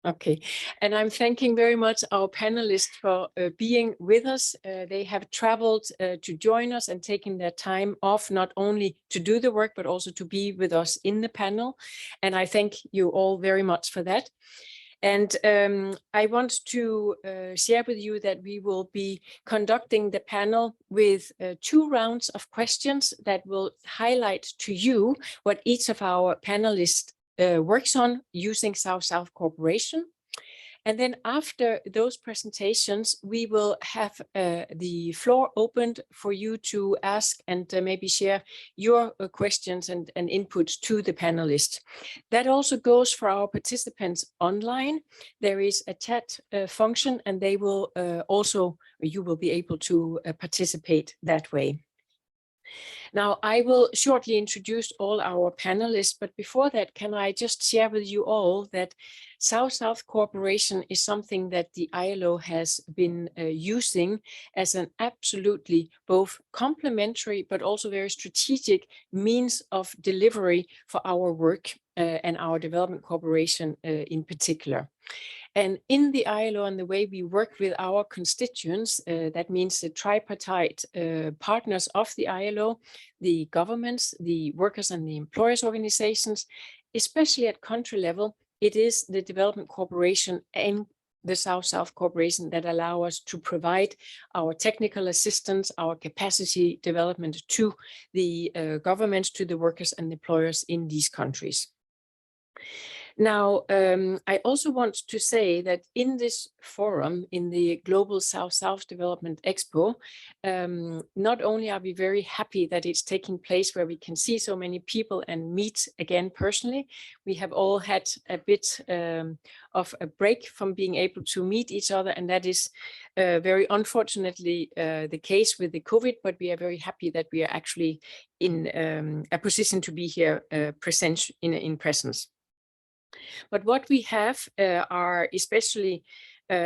Okay, and I'm thanking very much our panelists for being with us. They have traveled to join us and taken their time off, not only to do the work, but also to be with us in the panel. And I thank you all very much for that. And I want to share with you that we will be conducting the panel with 2 rounds of questions that will highlight to you what each of our panelists works on using South-South cooperation. And then after those presentations, we will have the floor opened for you to ask and maybe share your questions and inputs to the panelists. That also goes for our participants online. There is a chat function, and they will you will be able to participate that way. Now, I will shortly introduce all our panelists, but before that, can I just share with you all that South-South cooperation is something that the ILO has been using as an absolutely both complementary but also very strategic means of delivery for our work and our development cooperation in particular. And in the ILO and the way we work with our constituents, that means the tripartite partners of the ILO, the governments, the workers and the employers organizations, especially at country level, it is the development cooperation and the South-South cooperation that allow us to provide our technical assistance, our capacity development to the governments, to the workers and employers in these countries. Now, I also want to say that in this forum, in the Global South-South Development Expo, not only are we very happy that it's taking place where we can see so many people and meet again personally, we have all had a bit of a break from being able to meet each other, and that is very unfortunately the case with the COVID, but we are very happy that we are actually in a position to be here present in presence. But what we have are especially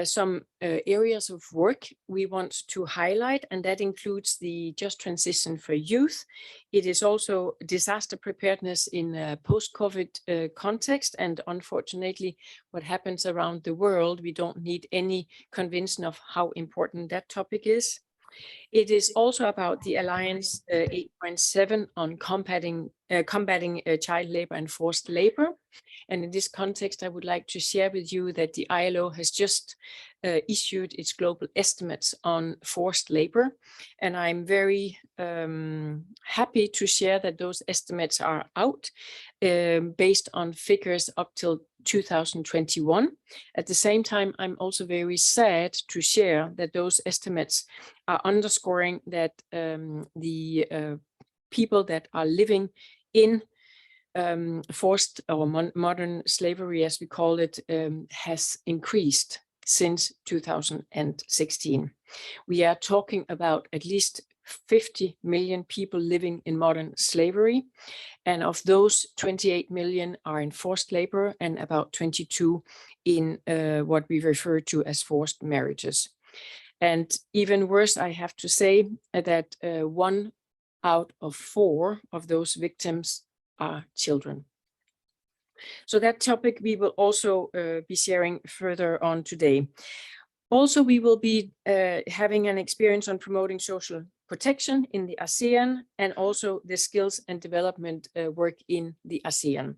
some areas of work we want to highlight, and that includes the just transition for youth. It is also disaster preparedness in a post-COVID context, and unfortunately, what happens around the world, we don't need any convincing of how important that topic is. It is also about the Alliance 8.7 on combating child labor and forced labor. And in this context, I would like to share with you that the ILO has just issued its global estimates on forced labor. And I'm very happy to share that those estimates are out based on figures up till 2021. At the same time, I'm also very sad to share that those estimates are underscoring that the people that are living in forced or modern slavery, as we call it, has increased since 2016. We are talking about at least 50 million people living in modern slavery. And of those, 28 million are in forced labor and about 22 in what we refer to as forced marriages. And even worse, I have to say that 1 out of 4 of those victims are children. So that topic we will also be sharing further on today. Also, we will be having an experience on promoting social protection in the ASEAN and also the skills and development work in the ASEAN.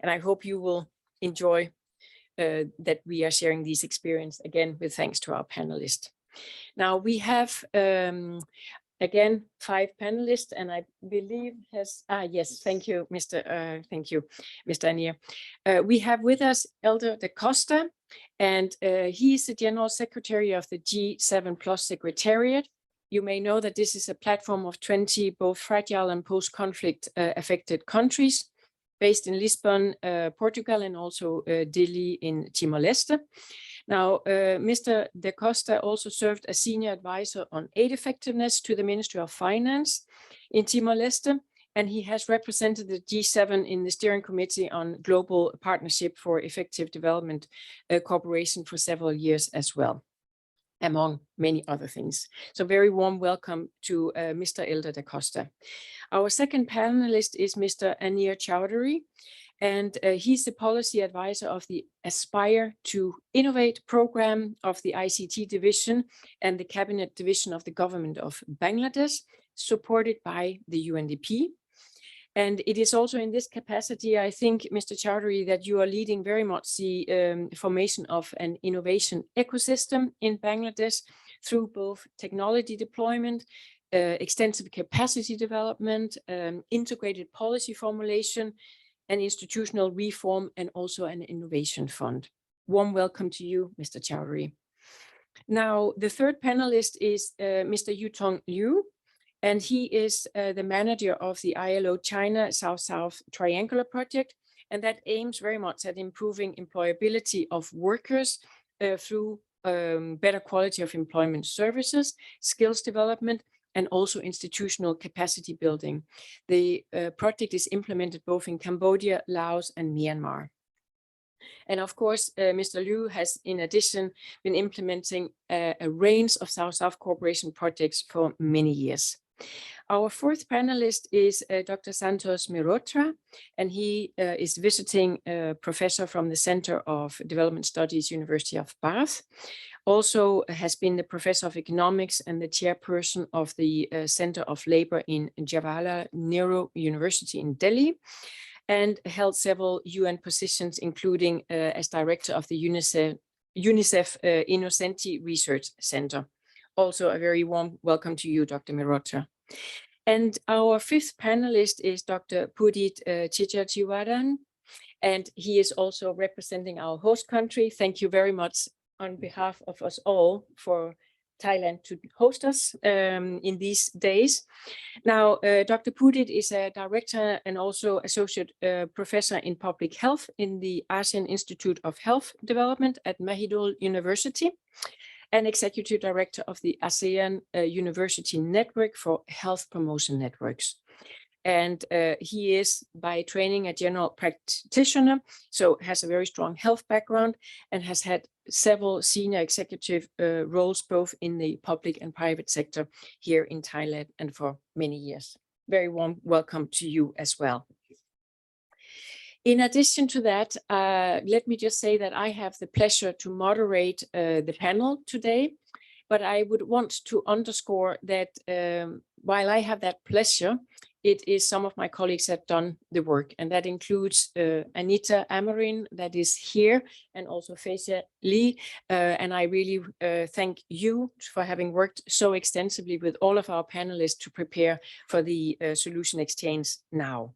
And I hope you will enjoy that we are sharing these experiences again with thanks to our panelists. Now we have again 5 panelists, and I believe yes, thank you, Mr. Anier. We have with us Elder da Costa, and he is the General Secretary of the G7+ Secretariat. You may know that this is a platform of 20 both fragile and post-conflict affected countries based in Lisbon, Portugal, and also Dili in Timor-Leste. Now, Mr. da Costa also served as senior advisor on aid effectiveness to the Ministry of Finance in Timor-Leste, and he has represented the G7 in the steering committee on global partnership for effective development cooperation for several years as well, among many other things. So very warm welcome to Mr. Elder da Costa. Our second panelist is Mr. Anier Chowdhury, And he's the policy advisor of the Aspire to Innovate program of the ICT division and the cabinet division of the government of Bangladesh, supported by the UNDP. And it is also in this capacity, I think, Mr. Chowdhury, that you are leading very much the formation of an innovation ecosystem in Bangladesh through both technology deployment, extensive capacity development, integrated policy formulation, and institutional reform, and also an innovation fund. Warm welcome to you, Mr. Chowdhury. Now, the third panelist is Mr. Yutong Liu, and he is the manager of the ILO China South-South Triangular Project, and that aims very much at improving employability of workers through better quality of employment services, skills development, and also institutional capacity building. The project is implemented both in Cambodia, Laos, and Myanmar. And of course, Mr. Liu has, in addition, been implementing a range of South-South cooperation projects for many years. Our fourth panelist is Dr. Santos Mirotra, and he is visiting professor from the Center of Development Studies, University of Bath. Also has been the professor of economics and the chairperson of the Center of Labor in Jawaharlal Nehru University in Delhi, and held several UN positions, including as director of the UNICEF Innocenti Research Center. Also a very warm welcome to you, Dr. Mirotra. And our fifth panelist is Dr. Pudit Chichajiwaran, and he is also representing our host country. Thank you very much on behalf of us all for Thailand to host us in these days. Now, Dr. Pudit is a director and also associate professor in public health in the ASEAN Institute of Health Development at Mahidol University, and executive director of the ASEAN University Network for Health Promotion Networks. And he is by training a general practitioner, so has a very strong health background and has had several senior executive roles both in the public and private sector here in Thailand and for many years. Very warm welcome to you as well. In addition to that, let me just say that I have the pleasure to moderate the panel today, but I would want to underscore that while I have that pleasure, it is some of my colleagues have done the work, and that includes Anita Amarin, that is here, and also Feisha Lee. And I really thank you for having worked so extensively with all of our panelists to prepare for the solution exchange now.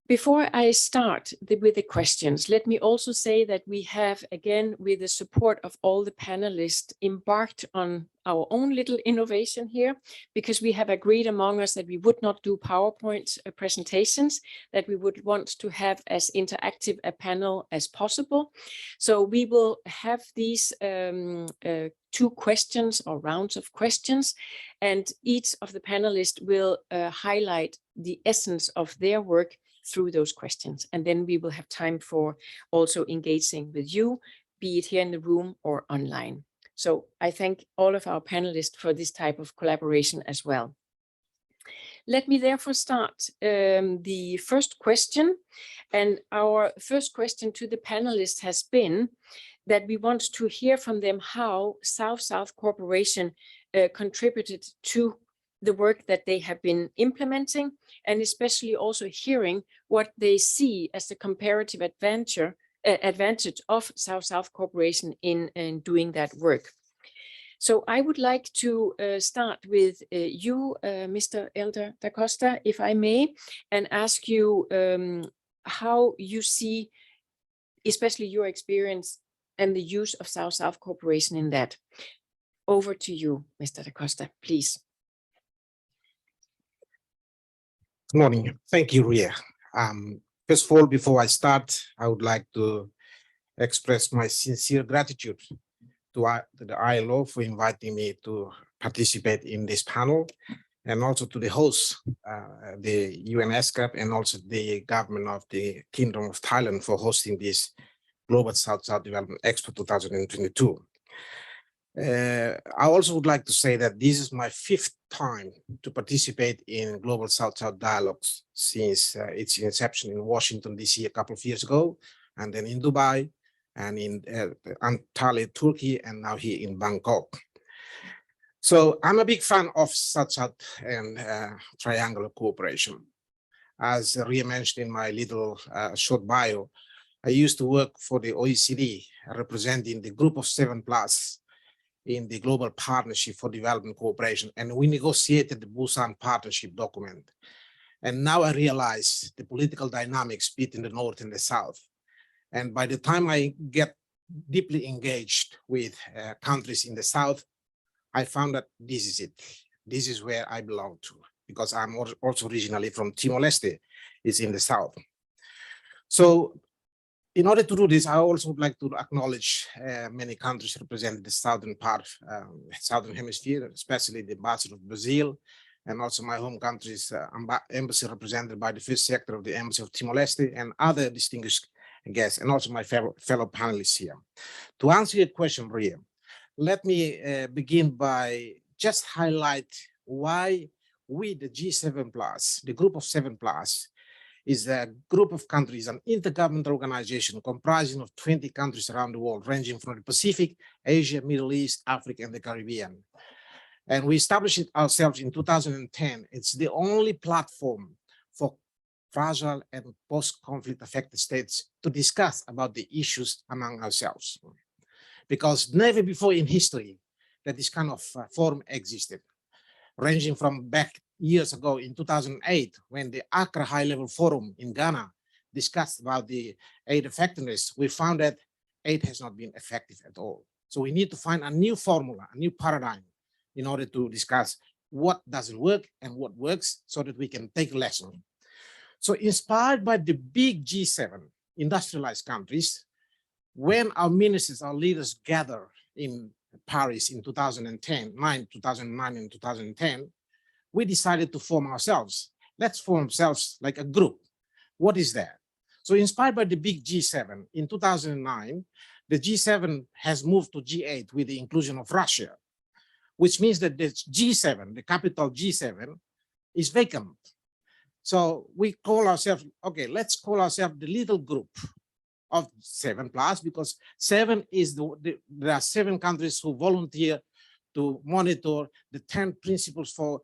Before I start with the questions, let me also say that we have, again, with the support of all the panelists, embarked on our own little innovation here, because we have agreed among us that we would not do PowerPoint presentations, that we would want to have as interactive a panel as possible. So we will have these two questions or rounds of questions, and each of the panelists will highlight the essence of their work through those questions. And then we will have time for also engaging with you, be it here in the room or online. So I thank all of our panelists for this type of collaboration as well. Let me therefore start the first question. And our first question to the panelists has been that we want to hear from them how South-South cooperation contributed to the work that they have been implementing, and especially also hearing what they see as the comparative advantage of South-South cooperation in doing that work. So I would like to start with you, Mr. Elder da Costa, if I may, and ask you how you see, especially your experience and the use of South-South cooperation in that. Over to you, Mr. da Costa, please. Good morning. Thank you, Ria. First of all, before I start, I would like to express my sincere gratitude to the ILO for inviting me to participate in this panel, and also to the hosts, the UNESCAP, and also the government of the Kingdom of Thailand for hosting this Global South-South Development Expo 2022. I also would like to say that this is my 5th time to participate in Global South-South Dialogues since its inception in Washington, D.C. a couple of years ago, and then in Dubai, and in Antalya, Turkey, and now here in Bangkok. So I'm a big fan of South-South and triangular cooperation. As Ria mentioned in my little short bio, I used to work for the OECD, representing the Group of 7 Plus in the Global Partnership for Development Cooperation, and we negotiated the Busan Partnership document. And now I realize the political dynamics between the North and the South. And by the time I get deeply engaged with countries in the South, I found that this is it. This is where I belong to, because I'm also originally from Timor-Leste, it's in the South. So in order to do this, I also would like to acknowledge many countries representing the southern part, southern hemisphere, especially the ambassador of Brazil, and also my home country's embassy represented by the first sector of the Embassy of Timor-Leste, and other distinguished guests, and also my fellow panelists here. To answer your question, Ria, let me begin by just highlight why we, the G7 Plus, the Group of 7 Plus, is a group of countries, an intergovernmental organization comprising of 20 countries around the world, ranging from the Pacific, Asia, Middle East, Africa, and the Caribbean. And we established it ourselves in 2010. It's the only platform for fragile and post-conflict affected states to discuss about the issues among ourselves. Because never before in history that this kind of forum existed, ranging from back years ago in 2008, when the Accra High-Level Forum in Ghana discussed about the aid effectiveness, we found that aid has not been effective at all. So we need to find a new formula, a new paradigm, in order to discuss what doesn't work and what works, so that we can take a lesson. So inspired by the big G7 industrialized countries, when our ministers, our leaders gather in Paris in 2009 and 2010, we decided to form ourselves. Let's form ourselves like a group. What is that? So inspired by the big G7, in 2009, the G7 has moved to G8 with the inclusion of Russia, which means that the G7, the capital G7, is vacant. So we call ourselves, okay, let's call ourselves the little group of 7 Plus, because 7 is there are 7 countries who volunteer to monitor the 10 principles for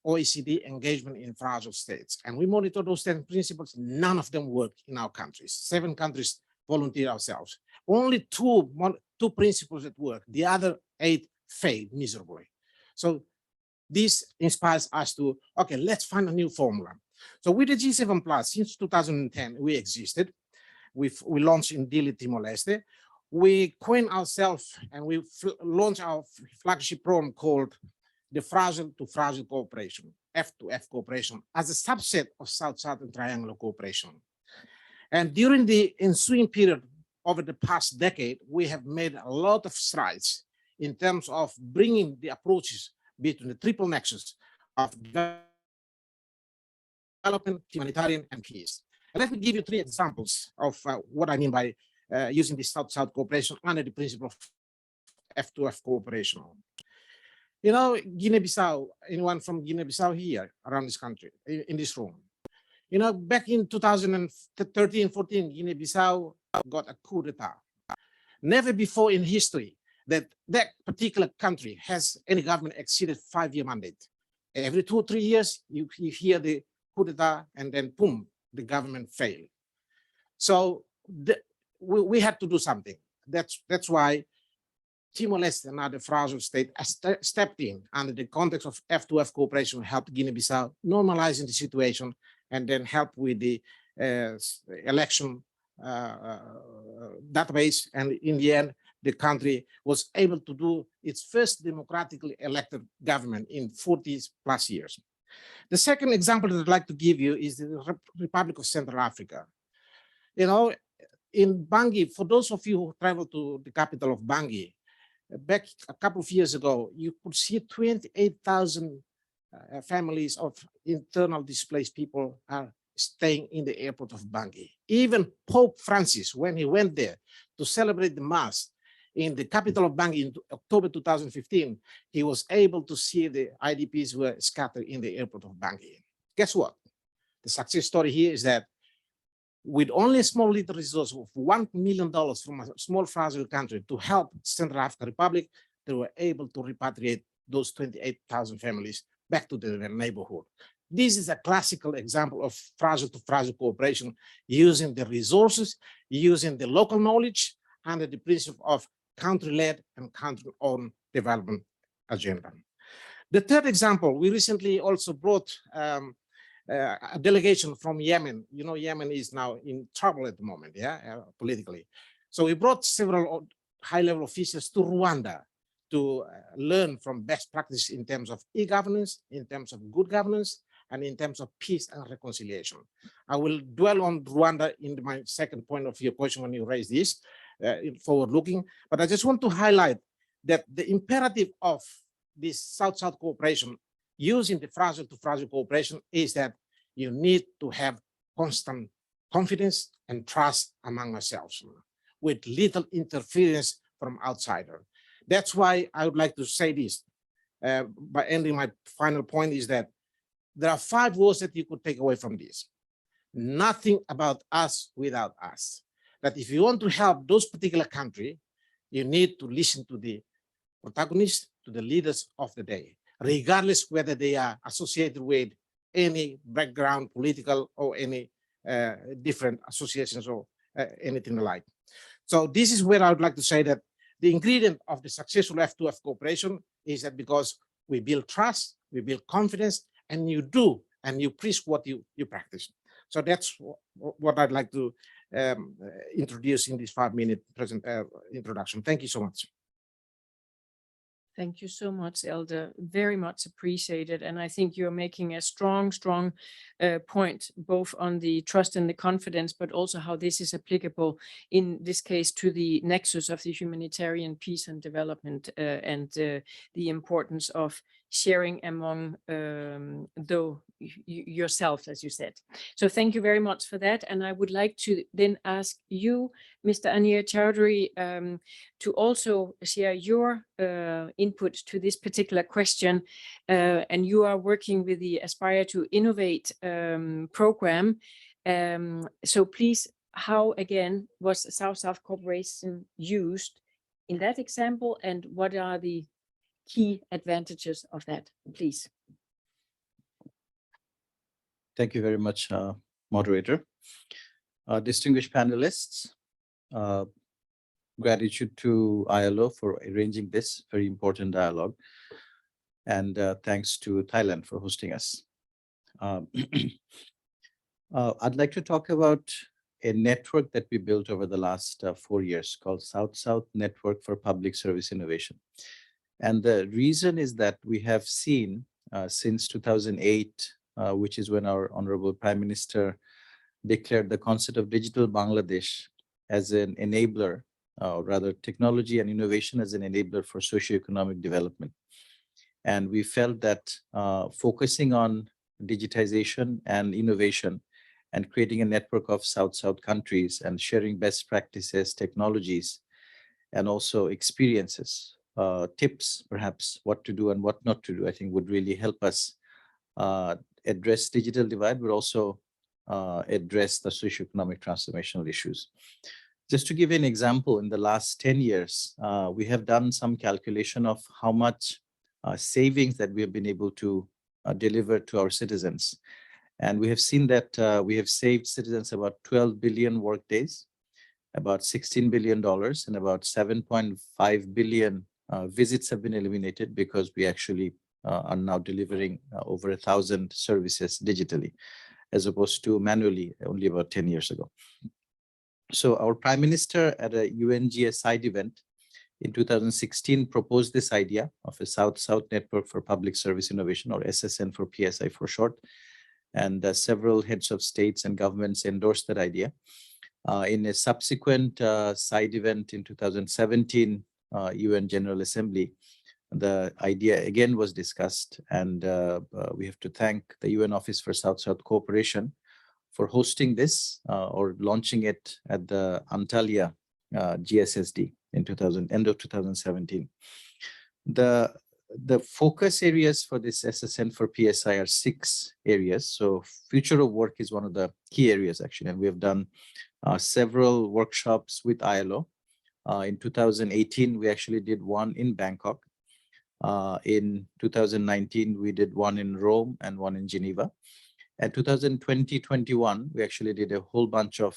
OECD engagement in fragile states. And we monitor those 10 principles. None of them work in our countries. 7 countries volunteer ourselves. Only two principles that work. The other 8 failed miserably. So this inspires us to, okay, let's find a new formula. So with the G7 Plus, since 2010, we existed. We launched in Dili, Timor-Leste. We coined ourselves and we launched our flagship program called the Fragile to Fragile Cooperation, F2F Cooperation, as a subset of South-Southern Triangular Cooperation. And during the ensuing period over the past decade, we have made a lot of strides in terms of bringing the approaches between the triple nexus of development, humanitarian, and peace. And let me give you 3 examples of what I mean by using the South-South cooperation under the principle of F2F cooperation. You know, Guinea-Bissau, anyone from Guinea-Bissau here around this country, in this room? You know, back in 2013-14, Guinea-Bissau got a coup d'etat. Never before in history that particular country has any government exceeded 5-year mandate. Every 2 or 3 years, you hear the coup d'etat, and then boom, the government failed. So we had to do something. That's why Timor-Leste, another fragile state, stepped in under the context of F2F cooperation, helped Guinea-Bissau normalizing the situation, and then help with the election database. And in the end, the country was able to do its first democratically elected government in 40+ years. The second example that I'd like to give you is the Republic of Central Africa. You know, in Bangui, for those of you who traveled to the capital of Bangui, back a couple of years ago, you could see 28,000 families of internal displaced people are staying in the airport of Bangui. Even Pope Francis, when he went there to celebrate the Mass, in the capital of Bangui in October 2015, he was able to see the IDPs were scattered in the airport of Bangui. Guess what? The success story here is that with only a small little resource of $1 million from a small fragile country to help Central African Republic, they were able to repatriate those 28,000 families back to their neighborhood. This is a classical example of fragile to fragile cooperation, using the resources, using the local knowledge, under the principle of country-led and country-owned development agenda. The third example, we recently also brought a delegation from Yemen. You know, Yemen is now in trouble at the moment, politically. So we brought several high-level officials to Rwanda to learn from best practice in terms of e-governance, in terms of good governance, and in terms of peace and reconciliation. I will dwell on Rwanda in my second point of your question when you raise this, forward-looking, but I just want to highlight that the imperative of this South-South cooperation using the fragile to fragile cooperation is that you need to have constant confidence and trust among ourselves with little interference from outsider. That's why I would like to say this by ending my final point is that there are 5 words that you could take away from this. Nothing about us without us. That if you want to help those particular country, you need to listen to the protagonists, to the leaders of the day, regardless whether they are associated with any background, political or any different associations or anything like. So this is where I would like to say that the ingredient of the successful F2F cooperation is that because we build trust, we build confidence, and you do, and you preach what you practice. So that's what I'd like to introduce in this 5-minute introduction. Thank you so much. Thank you so much, Elder. Very much appreciated. And I think you're making a strong point, both on the trust and the confidence, but also how this is applicable in this case to the nexus of the humanitarian peace and development and the importance of sharing among yourself, as you said. So thank you very much for that. And I would like to then ask you, Mr. Anir Chowdhury, to also share your input to this particular question. And you are working with the Aspire to Innovate program. So please, how again was South-South cooperation used in that example, and what are the key advantages of that, please? Thank you very much, moderator. Distinguished panelists, gratitude to ILO for arranging this very important dialogue, and thanks to Thailand for hosting us. I'd like to talk about a network that we built over the last 4 years called South-South Network for Public Service Innovation. And the reason is that we have seen since 2008, which is when our Honorable Prime Minister declared the concept of digital Bangladesh as an enabler, or rather technology and innovation as an enabler for socioeconomic development. And we felt that focusing on digitization and innovation and creating a network of South-South countries and sharing best practices, technologies, and also experiences, tips, perhaps, what to do and what not to do, I think would really help us address digital divide, but also address the socioeconomic transformational issues. Just to give you an example, in the last 10 years, we have done some calculation of how much savings that we have been able to deliver to our citizens. And we have seen that we have saved citizens about 12 billion work days, about $16 billion, and about 7.5 billion visits have been eliminated because we actually are now delivering over 1,000 services digitally, as opposed to manually only about 10 years ago. So our Prime Minister at a UNGS side event in 2016 proposed this idea of a South-South Network for Public Service Innovation, or SSN for PSI for short. And several heads of states and governments endorsed that idea. In a subsequent side event in 2017, UN General Assembly, the idea again was discussed, and we have to thank the UN Office for South-South Cooperation for hosting this or launching it at the Antalya GSSD in end of 2017. The focus areas for this SSN for PSI are 6 areas. So future of work is one of the key areas actually, and we have done several workshops with ILO. In 2018, we actually did one in Bangkok. In 2019, we did one in Rome and one in Geneva. And 2020-21, we actually did a whole bunch of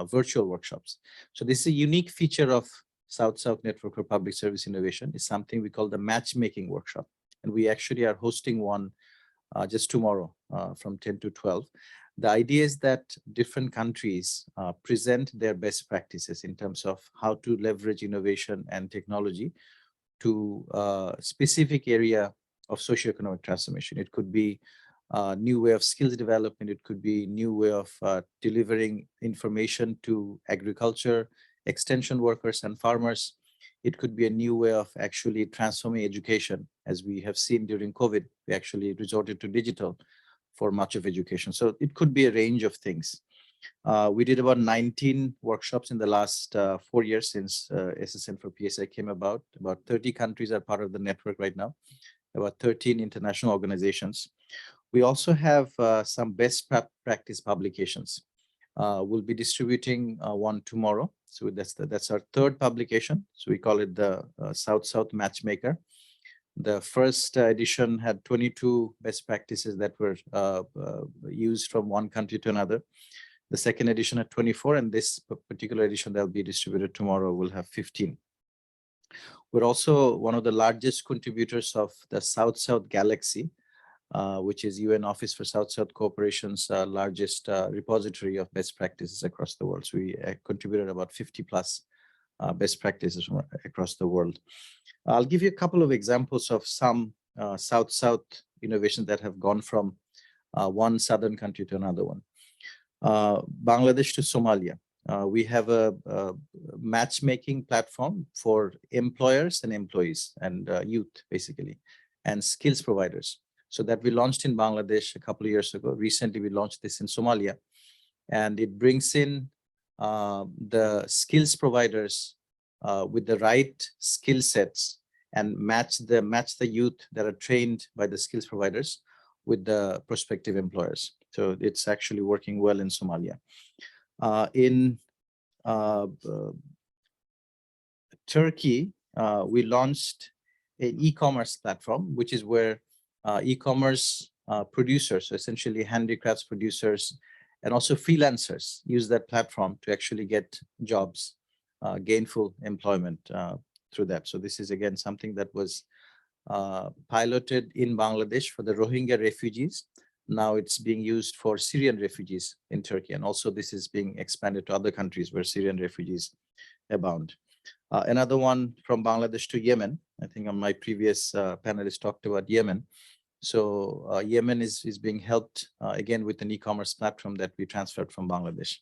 virtual workshops. So this is a unique feature of South-South Network for Public Service Innovation. Is something we call the Matchmaking Workshop. And we actually are hosting one just tomorrow from 10 to 12. The idea is that different countries present their best practices in terms of how to leverage innovation and technology to a specific area of socioeconomic transformation. It could be a new way of skills development. It could be new way of delivering information to agriculture, extension workers and farmers. It could be a new way of actually transforming education. As we have seen during COVID, we actually resorted to digital for much of education. So it could be a range of things. We did about 19 workshops in the last 4 years since SSN for PSI came about. About 30 countries are part of the network right now, about 13 international organizations. We also have some best practice publications. We'll be distributing one tomorrow. So that's our 3rd publication. So we call it the South-South Matchmaker. The first edition had 22 best practices that were used from one country to another. The second edition had 24, and this particular edition that will be distributed tomorrow will have 15. We're also one of the largest contributors of the South-South Galaxy, which is UN Office for South-South Cooperation's largest repository of best practices across the world. So we contributed about 50 plus best practices from across the world. I'll give you a couple of examples of some South-South innovations that have gone from one southern country to another one. Bangladesh to Somalia. We have a matchmaking platform for employers and employees and youth, basically, and skills providers. So that we launched in Bangladesh a couple of years ago. Recently, we launched this in Somalia, and it brings in the skills providers with the right skill sets and match the youth that are trained by the skills providers with the prospective employers. So it's actually working well in Somalia. In Turkey, we launched an e-commerce platform, which is where e-commerce producers, so essentially handicrafts producers, and also freelancers use that platform to actually get jobs, gainful employment through that. So this is again something that was piloted in Bangladesh for the Rohingya refugees. Now it's being used for Syrian refugees in Turkey, and also this is being expanded to other countries where Syrian refugees abound. Another one from Bangladesh to Yemen. I think on my previous panelist talked about Yemen. So Yemen is being helped again with an e-commerce platform that we transferred from Bangladesh.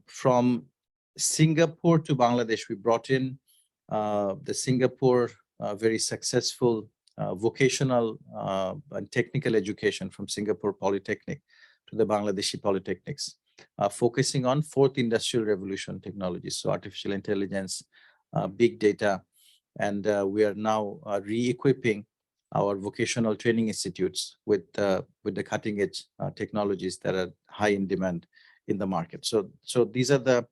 From Singapore to Bangladesh, we brought in the Singapore very successful vocational and technical education from Singapore Polytechnic to the Bangladeshi Polytechnics, focusing on 4th industrial revolution technologies, so artificial intelligence, big data, and we are now re-equipping our vocational training institutes with the cutting edge technologies that are high in demand in the market. So these are the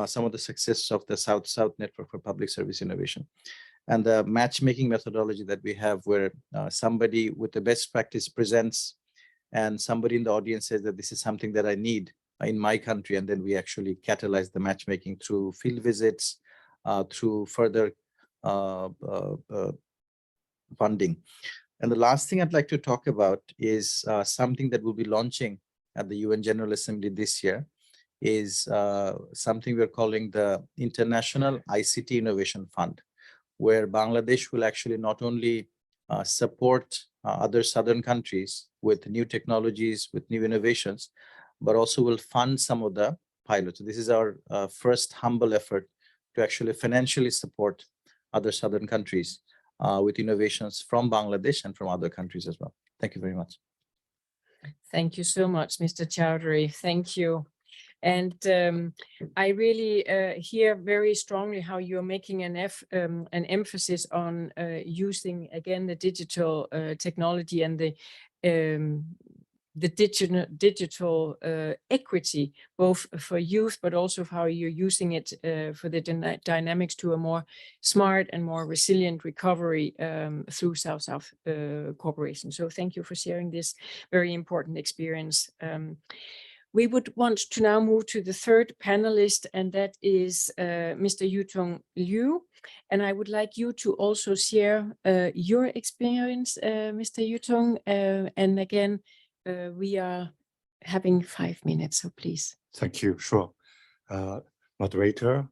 some of the successes of the South-South Network for Public Service Innovation. And the matchmaking methodology that we have, where somebody with the best practice presents and somebody in the audience says that this is something that I need in my country, and then we actually catalyze the matchmaking through field visits, through further funding. And the last thing I'd like to talk about is something that we'll be launching at the UN General Assembly this year, is something we're calling the International ICT Innovation Fund, where Bangladesh will actually not only support other southern countries with new technologies, with new innovations, but also will fund some of the pilots. This is our first humble effort to actually financially support other southern countries with innovations from Bangladesh and from other countries as well. Thank you very much. Thank you so much, Mr. Chowdhury. Thank you. And I really hear very strongly how you're making an emphasis on using again the digital technology and the digital equity, both for youth, but also how you're using it for the dynamics to a more smart and more resilient recovery through South-South cooperation. So thank you for sharing this very important experience. We would want to now move to the third panelist, and that is Mr. Yutong Liu. And I would like you to also share your experience, Mr. Yutong. And again, we are having 5 minutes, so please. Thank you. Sure. Moderator,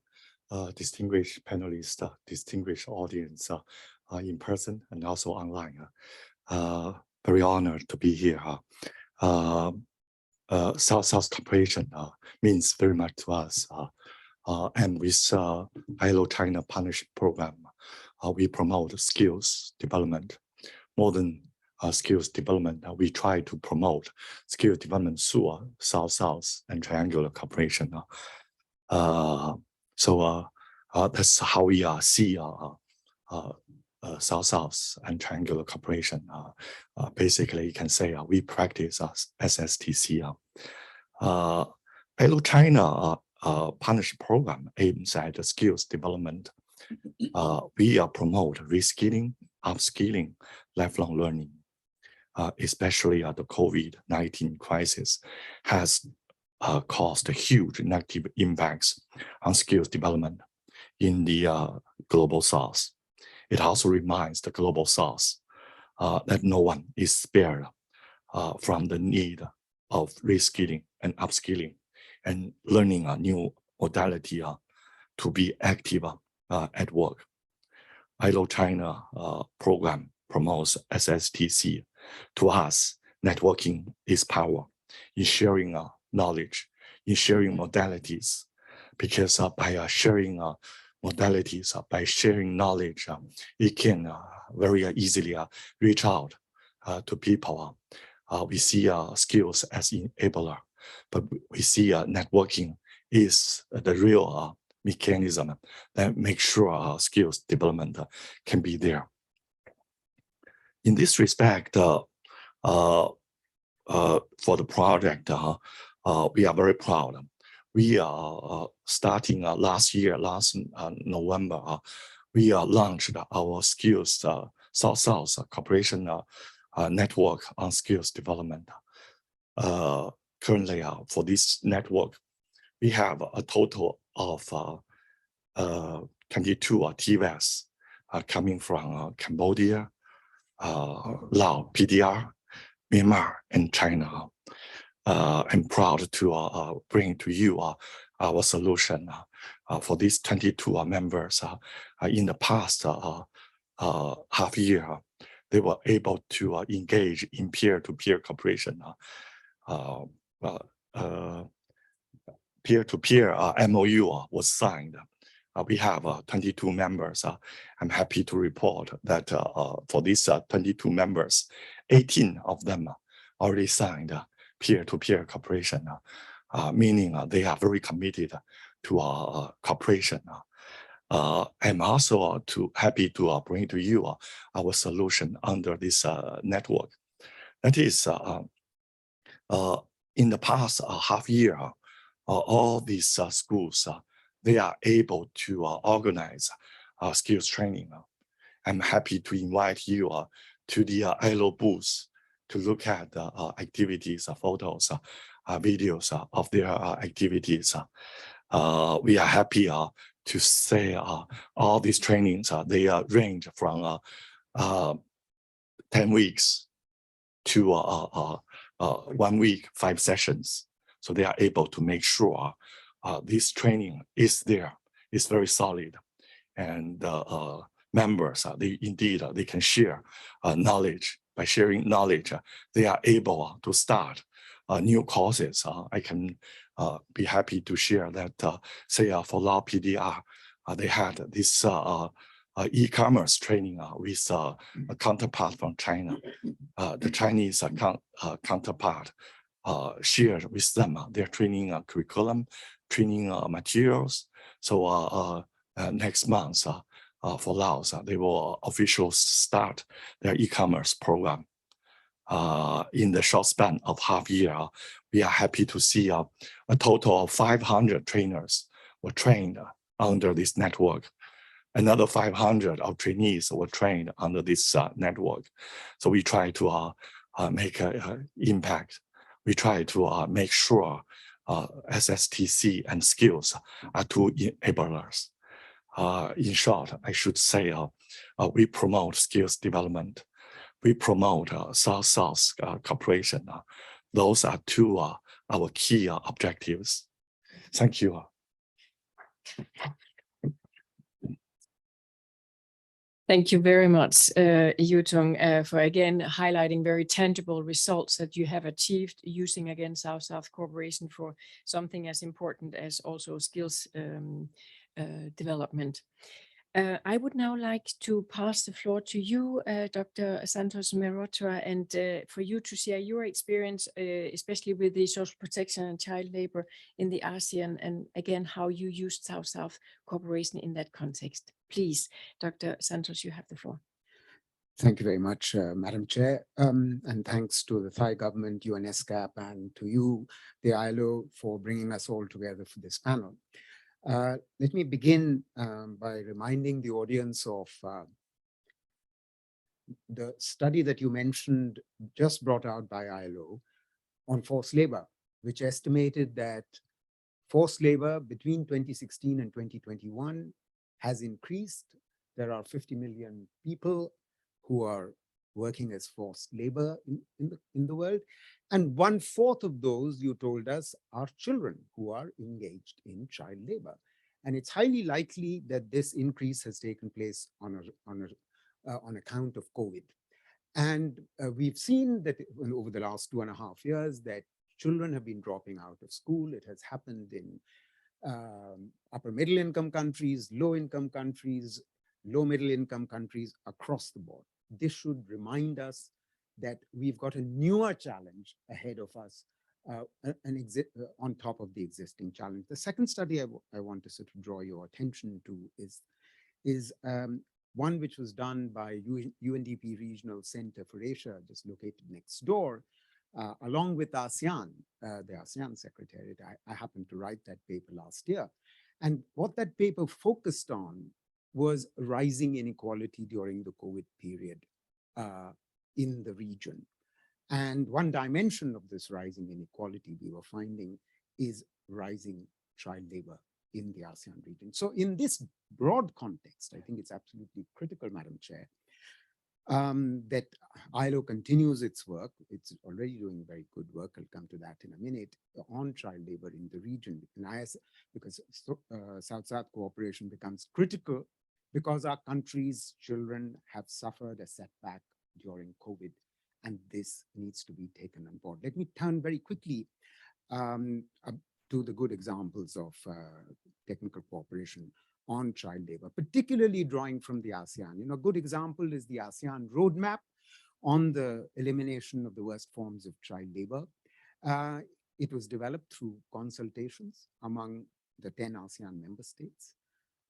distinguished panelists, distinguished audience in person and also online. Very honored to be here. South-South cooperation means very much to us. And with ILO China Partnership Program, we promote skills development. More than skills development, we try to promote skill development through South-South and triangular cooperation. So that's how we see South-South and triangular cooperation. Basically, you can say we practice SSTC. ILO China Partnership Program aims at skills development. We promote reskilling, upskilling, lifelong learning. Especially the COVID-19 crisis has caused huge negative impacts on skills development in the global South. It also reminds the global South that no one is spared from the need of reskilling and upskilling and learning a new modality to be active at work. ILO China program promotes SSTC. To us, networking is power in sharing knowledge, in sharing modalities, because by sharing modalities, by sharing knowledge, it can very easily reach out to people. We see skills as enabler, but we see networking is the real mechanism that makes sure skills development can be there. In this respect, for the project, we are very proud. We are starting last November, we launched our skills South-South cooperation network on skills development. Currently, for this network, we have a total of 22 TVAS coming from Cambodia, Laos, PDR, Myanmar, and China. I'm proud to bring to you our solution for these 22 members. In the past half year, they were able to engage in peer-to-peer cooperation. Peer-to-peer MOU was signed. We have 22 members. I'm happy to report that for these 22 members, 18 of them already signed peer-to-peer cooperation, meaning they are very committed to cooperation. I'm also happy to bring to you our solution under this network. That is, in the past half year, all these schools, they are able to organize skills training. I'm happy to invite you to the ILO booth to look at the activities, photos, videos of their activities. We are happy to say all these trainings, they range from 10 weeks to 1 week, 5 sessions. So they are able to make sure this training is there, is very solid. And members, they can share knowledge. By sharing knowledge, they are able to start new courses. I can be happy to share that, say, for Lao PDR, they had this e-commerce training with a counterpart from China. The Chinese counterpart share with them their training curriculum, training materials. So next month for Laos, they will officially start their e-commerce program. In the short span of half year, we are happy to see a total of 500 trainers were trained under this network. Another 500 of trainees were trained under this network. So we try to make an impact. We try to make sure SSTC and skills are two enablers. In short, I should say we promote skills development. We promote South-South cooperation. Those are two our key objectives. Thank you. Thank you very much, Yutung, for again highlighting very tangible results that you have achieved using again South-South cooperation for something as important as also skills development. I would now like to pass the floor to you, Dr. Santos Mirotra, and for you to share your experience, especially with the social protection and child labor in the ASEAN, and again, how you used South-South cooperation in that context. Please, Dr. Santos, you have the floor. Thank you very much, Madam Chair, and thanks to the Thai government, UNESCAP, and to you, the ILO, for bringing us all together for this panel. Let me begin by reminding the audience of the study that you mentioned just brought out by ILO on forced labor, which estimated that forced labor between 2016 and 2021 has increased. There are 50 million people who are working as forced labor in the world. And 1/4 of those, you told us, are children who are engaged in child labor. And it's highly likely that this increase has taken place on account of COVID. And we've seen that over the last 2.5 years that children have been dropping out of school. It has happened in upper middle income countries, low income countries, low middle income countries across the board. This should remind us that we've got a newer challenge ahead of us on top of the existing challenge. The second study I want to sort of draw your attention to is one which was done by UNDP Regional Center for Asia, just located next door, along with ASEAN, the ASEAN Secretariat. I happened to write that paper last year. And what that paper focused on was rising inequality during the COVID period in the region. And one dimension of this rising inequality we were finding is rising child labor in the ASEAN region. So in this broad context, I think it's absolutely critical, Madam Chair, that ILO continues its work. It's already doing very good work. I'll come to that in a minute, on child labor in the region. Because South-South cooperation becomes critical because our country's children have suffered a setback during COVID, and this needs to be taken on board. Let me turn very quickly to the good examples of technical cooperation on child labor, particularly drawing from the ASEAN. You know, a good example is the ASEAN roadmap on the elimination of the worst forms of child labor. It was developed through consultations among the 10 ASEAN member states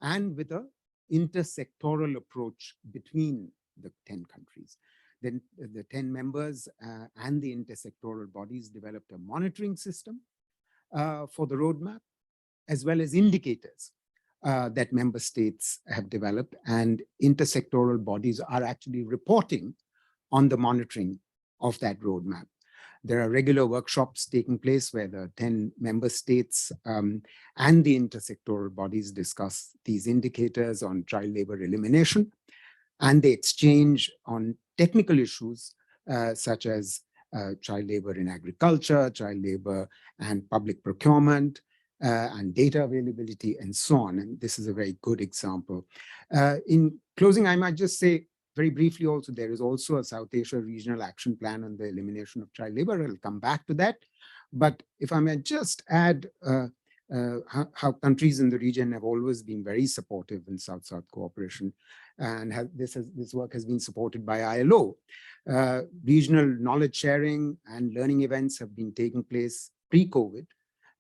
and with an intersectoral approach between the 10 countries. Then the 10 members and the intersectoral bodies developed a monitoring system for the roadmap, as well as indicators that member states have developed, and intersectoral bodies are actually reporting on the monitoring of that roadmap. There are regular workshops taking place where the 10 member states and the intersectoral bodies discuss these indicators on child labor elimination, and they exchange on technical issues such as child labor in agriculture, child labor and public procurement, and data availability, and so on. And this is a very good example. In closing, I might just say very briefly also, there is also a South Asia Regional Action Plan on the elimination of child labor. I'll come back to that. But if I may just add how countries in the region have always been very supportive in South-South cooperation, and this work has been supported by ILO. Regional knowledge sharing and learning events have been taking place pre-COVID,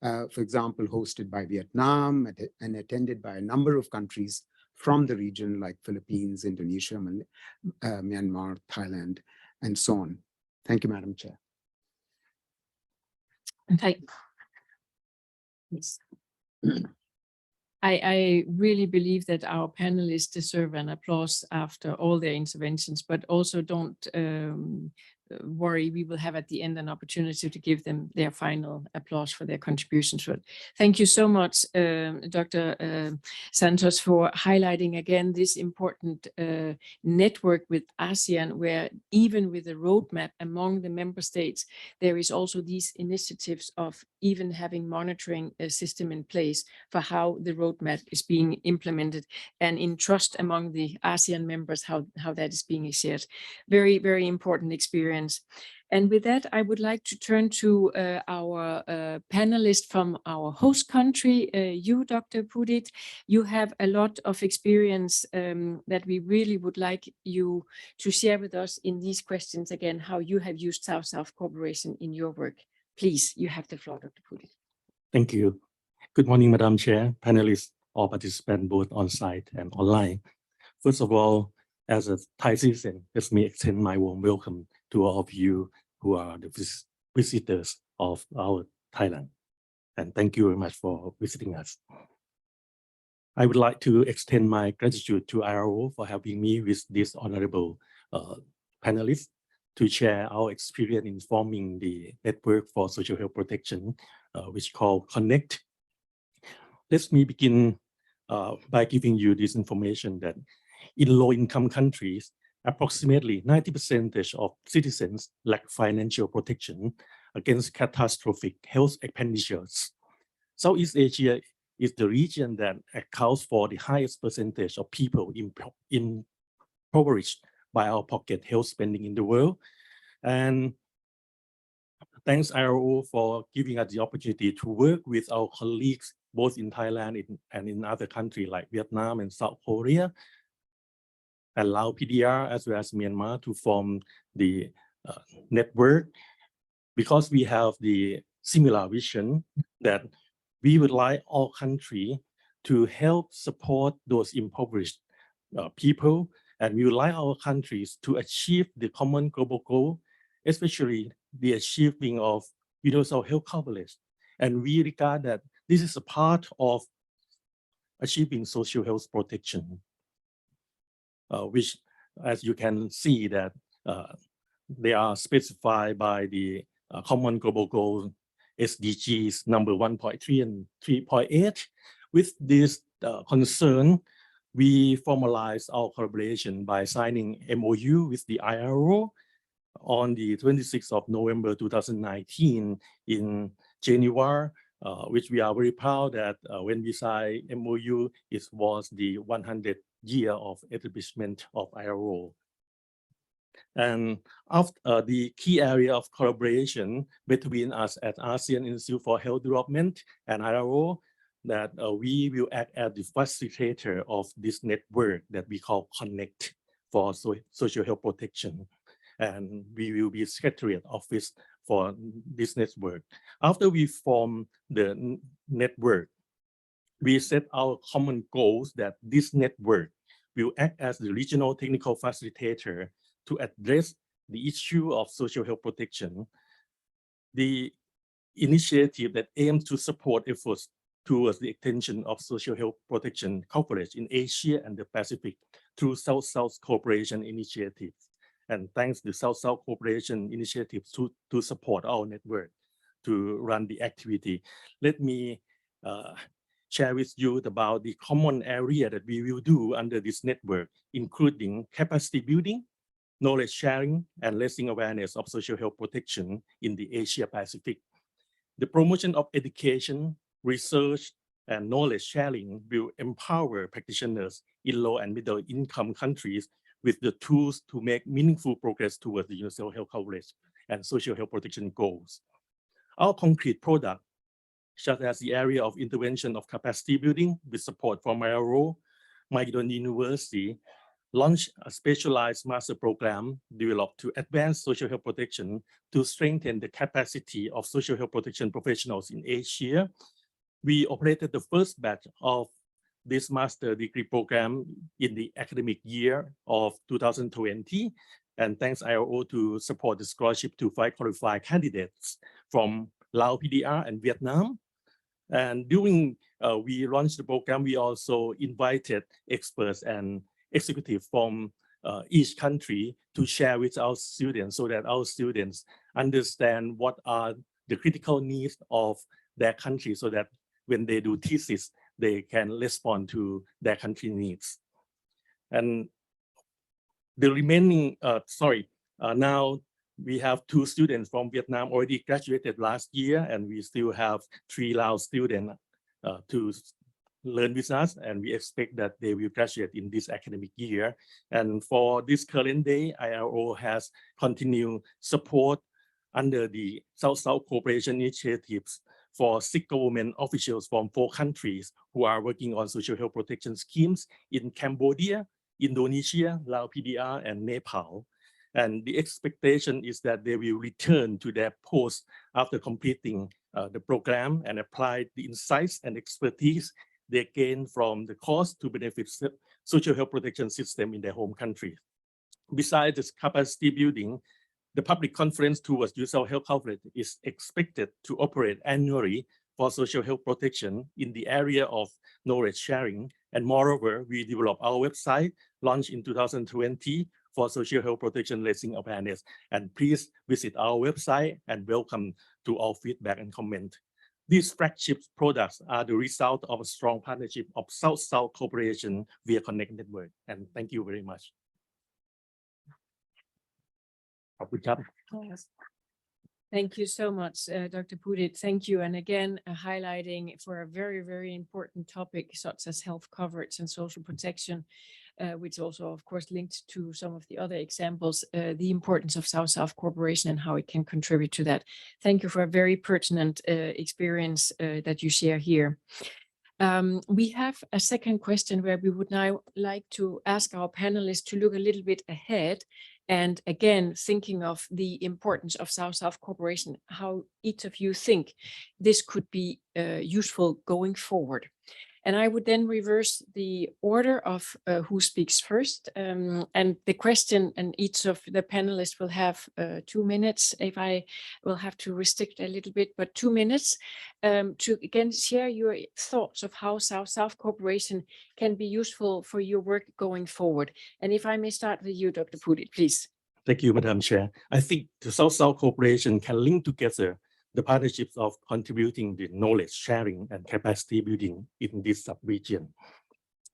for example, hosted by Vietnam and attended by a number of countries from the region like Philippines, Indonesia, Myanmar, Thailand, and so on. Thank you, Madam Chair. Okay. Yes. I really believe that our panelists deserve an applause after all their interventions, but also don't worry, we will have at the end an opportunity to give them their final applause for their contributions. But thank you so much, Dr. Santos, for highlighting again this important network with ASEAN, where even with a roadmap among the member states, there is also these initiatives of even having monitoring a system in place for how the roadmap is being implemented, and in trust among the ASEAN members, how that is being shared. Very, very important experience. And with that, I would like to turn to our panelist from our host country, you, Dr. Pudit. You have a lot of experience that we really would like you to share with us in these questions again, how you have used South-South cooperation in your work. Please, you have the floor, Dr. Pudit. Thank you. Good morning, Madam Chair, panelists, all participants, both on site and online. First of all, as a Thai citizen, let me extend my warm welcome to all of you who are the visitors of our Thailand. And thank you very much for visiting us. I would like to extend my gratitude to ILO for helping me with this honorable panelists to share our experience in forming the network for social health protection, which called Connect. Let me begin by giving you this information that in low-income countries, approximately 90% of citizens lack financial protection against catastrophic health expenditures. Southeast Asia is the region that accounts for the highest percentage of people impoverished by out-of-pocket health spending in the world. And thanks ILO for giving us the opportunity to work with our colleagues both in Thailand and in other countries like Vietnam and South Korea, allow PDR as well as Myanmar to form the network, because we have the similar vision that we would like all countries to help support those impoverished people, and we would like our countries to achieve the common global goal, especially the achieving of universal health coverage. And we regard that this is a part of achieving social health protection, which, as you can see, that they are specified by the Common Global Goal SDGs number 1.3 and 3.8. With this concern, we formalized our collaboration by signing MOU with the ILO on the 26th of November 2019 in Geneva, which we are very proud that when we signed MOU, it was the 100th year of establishment of ILO. And after the key area of collaboration between us at ASEAN Institute for Health Development and ILO, that we will act as the facilitator of this network that we call Connect for social health protection. And we will be Secretariat Office for this network. After we form the network, we set our common goals that this network will act as the regional technical facilitator to address the issue of social health protection. The initiative that aims to support efforts towards the extension of social health protection coverage in Asia and the Pacific through South-South cooperation initiatives. And thanks to South-South cooperation initiatives to support our network to run the activity. Let me share with you about the common area that we will do under this network, including capacity building, knowledge sharing, and raising awareness of social health protection in the Asia Pacific. The promotion of education, research, and knowledge sharing will empower practitioners in low and middle income countries with the tools to make meaningful progress towards the universal health coverage and social health protection goals. Our concrete product such as the area of intervention of capacity building with support from ILO, Macedon University launched a specialized master program developed to advance social health protection to strengthen the capacity of social health protection professionals in Asia. We operated the first batch of this master degree program in the academic year of 2020. And thanks ILO to support the scholarship to 5 qualified candidates from Laos, PDR, and Vietnam. And during we launched the program, we also invited experts and executives from each country to share with our students so that our students understand what are the critical needs of their country so that when they do thesis, they can respond to their country needs. And the remaining, now we have 2 students from Vietnam already graduated last year, and we still have 3 Laos students to learn with us, and we expect that they will graduate in this academic year. And for this current day, ILO has continued support under the South-South Cooperation Initiatives for 6 government officials from 4 countries who are working on social health protection schemes in Cambodia, Indonesia, Laos, PDR, and Nepal. And the expectation is that they will return to their post after completing the program and apply the insights and expertise they gain from the course to benefit social health protection system in their home country. Besides this capacity building, the public conference towards universal health coverage is expected to operate annually for social health protection in the area of knowledge sharing. And moreover, we develop our website launched in 2020 for social health protection raising awareness. And please visit our website and welcome to all feedback and comment. These flagship products are the result of a strong partnership of South-South cooperation via Connect Network. And thank you very much. Thank you so much, Dr. Pudit. Thank you. And again, highlighting for a very, very important topic such as health coverage and social protection, which also, of course, linked to some of the other examples, the importance of South-South cooperation and how it can contribute to that. Thank you for a very pertinent experience that you share here. We have a second question where we would now like to ask our panelists to look a little bit ahead. And again, thinking of the importance of South-South cooperation, how each of you think this could be useful going forward. And I would then reverse the order of who speaks first. And the question, and each of the panelists will have 2 minutes. If I will have to restrict a little bit, but 2 minutes to again share your thoughts of how South-South cooperation can be useful for your work going forward. And if I may start with you, Dr. Pudit, please. Thank you, Madam Chair. I think the South-South cooperation can link together the partnerships of contributing the knowledge sharing and capacity building in this sub-region.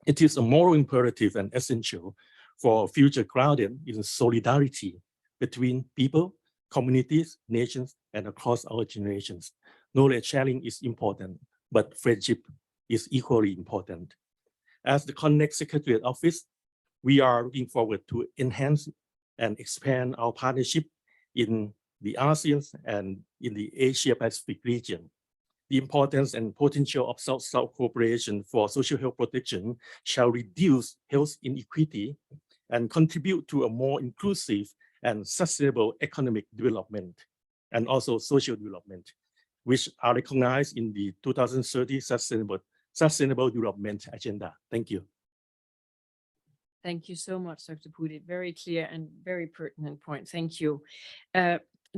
It is a moral imperative and essential for a future grounded in solidarity between people, communities, nations, and across our generations. Knowledge sharing is important, but friendship is equally important. As the Connect Secretariat Office, we are looking forward to enhance and expand our partnership in the ASEAN and in the Asia-Pacific region. The importance and potential of South-South cooperation for social health protection shall reduce health inequity and contribute to a more inclusive and sustainable economic development and also social development, which are recognized in the 2030 Sustainable Development Agenda. Thank you. Thank you so much, Dr. Pudit. Very clear and very pertinent point. Thank you.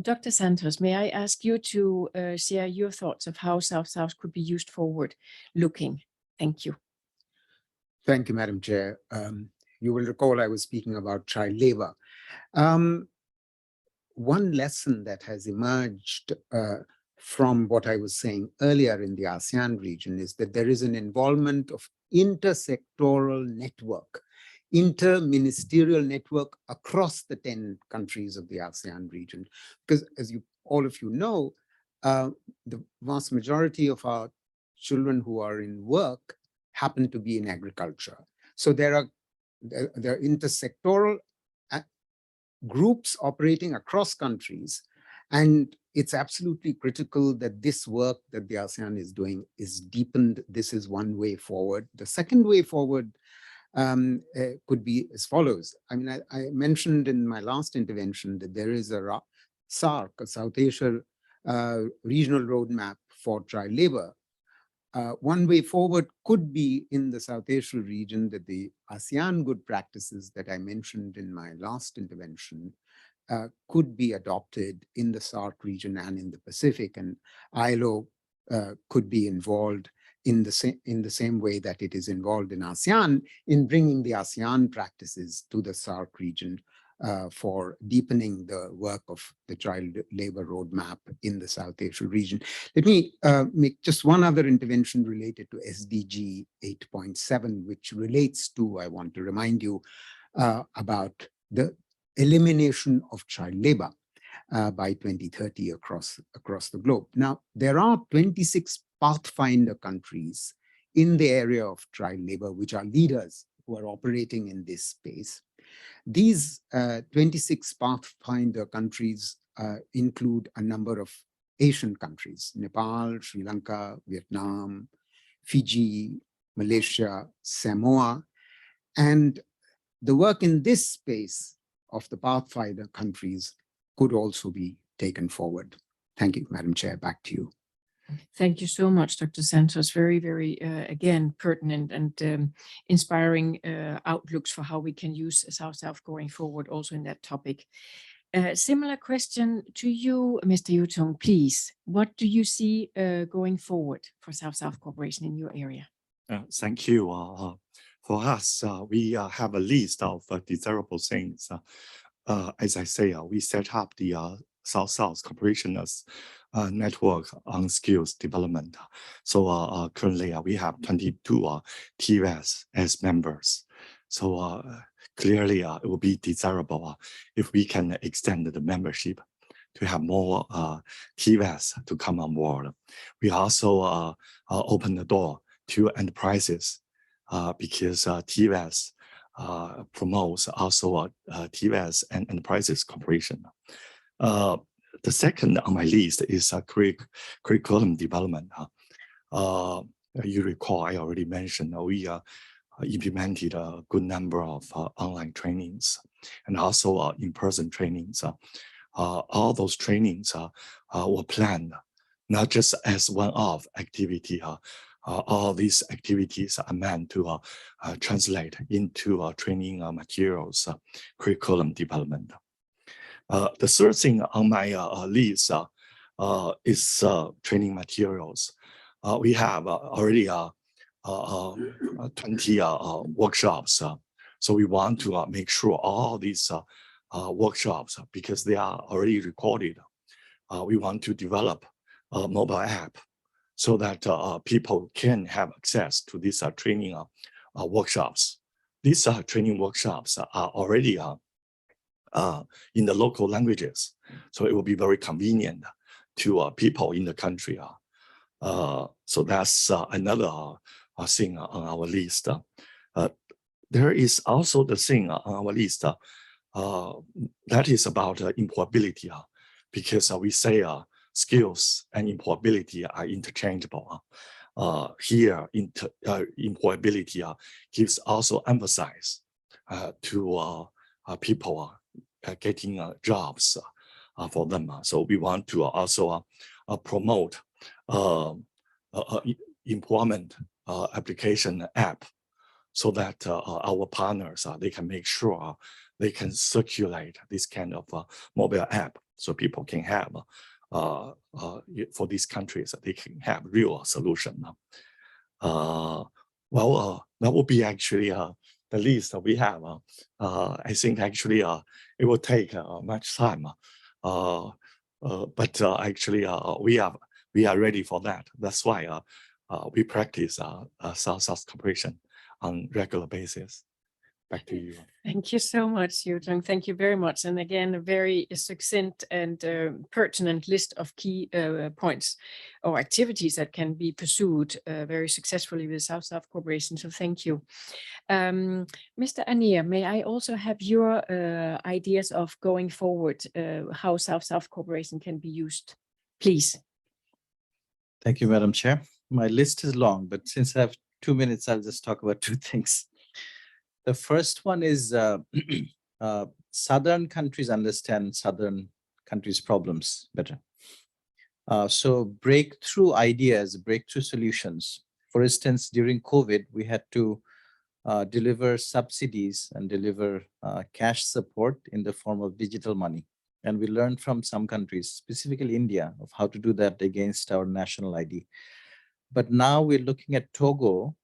Dr. Santos, may I ask you to share your thoughts of how South-South could be used forward looking? Thank you. Thank you, Madam Chair. You will recall I was speaking about child labor. One lesson that has emerged from what I was saying earlier in the ASEAN region is that there is an involvement of intersectoral network, inter-ministerial network across the 10 countries of the ASEAN region. Because as all of you know, the vast majority of our children who are in work happen to be in agriculture. So there are intersectoral groups operating across countries. And it's absolutely critical that this work that the ASEAN is doing is deepened. This is one way forward. The second way forward could be as follows. I mean, I mentioned in my last intervention that there is a SARC, a South Asia regional roadmap for child labor. One way forward could be in the South Asia region that the ASEAN good practices that I mentioned in my last intervention could be adopted in the SARC region and in the Pacific, and ILO could be involved in the same way that it is involved in ASEAN in bringing the ASEAN practices to the SARC region for deepening the work of the child labor roadmap in the South Asia region. Let me make just one other intervention related to SDG 8.7, which relates to, I want to remind you about the elimination of child labor by 2030 across the globe. Now, there are 26 pathfinder countries in the area of child labor, which are leaders who are operating in this space. These 26 pathfinder countries include a number of Asian countries: Nepal, Sri Lanka, Vietnam, Fiji, Malaysia, Samoa. And the work in this space of the pathfinder countries could also be taken forward. Thank you, Madam Chair. Back to you. Thank you so much, Dr. Santos. Very, very, again, pertinent and inspiring outlooks for how we can use South-South going forward also in that topic. Similar question to you, Mr. Yutung, please. What do you see going forward for South-South cooperation in your area? Thank you. For us, we have a list of desirable things. As I say, we set up the South-South cooperation as network on skills development. So currently we have 22 TVAS as members. So clearly it will be desirable if we can extend the membership to have more TVAS to come on board. We also open the door to enterprises because TVAS promotes also TVAS and enterprises cooperation. The second on my list is curriculum development. You recall I already mentioned we implemented a good number of online trainings and also in-person trainings. All those trainings were planned not just as one-off activity. All these activities are meant to translate into training materials, curriculum development. The third thing on my list is training materials. We have already 20 workshops. So we want to make sure all these workshops, because they are already recorded, we want to develop a mobile app so that people can have access to these training workshops. These training workshops are already in the local languages, so it will be very convenient to people in the country. So that's another thing on our list. There is also the thing on our list that is about employability, because we say skills and employability are interchangeable. Here, employability gives also emphasis to people getting jobs for them. So we want to also promote employment application app so that our partners, they can make sure they can circulate this kind of mobile app so people can have, for these countries, they can have real solution. Well, that would be actually the list that we have. I think actually it will take much time, but actually we are ready for that. That's why we practice South-South cooperation on regular basis. Back to you. Thank you so much, Yutung. Thank you very much. And again, a very succinct and pertinent list of key points or activities that can be pursued very successfully with South-South cooperation. So thank you. Mr. Anir, may I also have your ideas of going forward, how South-South cooperation can be used? Please. Thank you, Madam Chair. My list is long, but since I have 2 minutes, I'll just talk about two things. The first one is Southern countries understand Southern countries' problems better. So breakthrough ideas, breakthrough solutions. For instance, during COVID, we had to deliver subsidies and deliver cash support in the form of digital money. And we learned from some countries, specifically India, of how to do that against our national ID. But now we're looking at Togo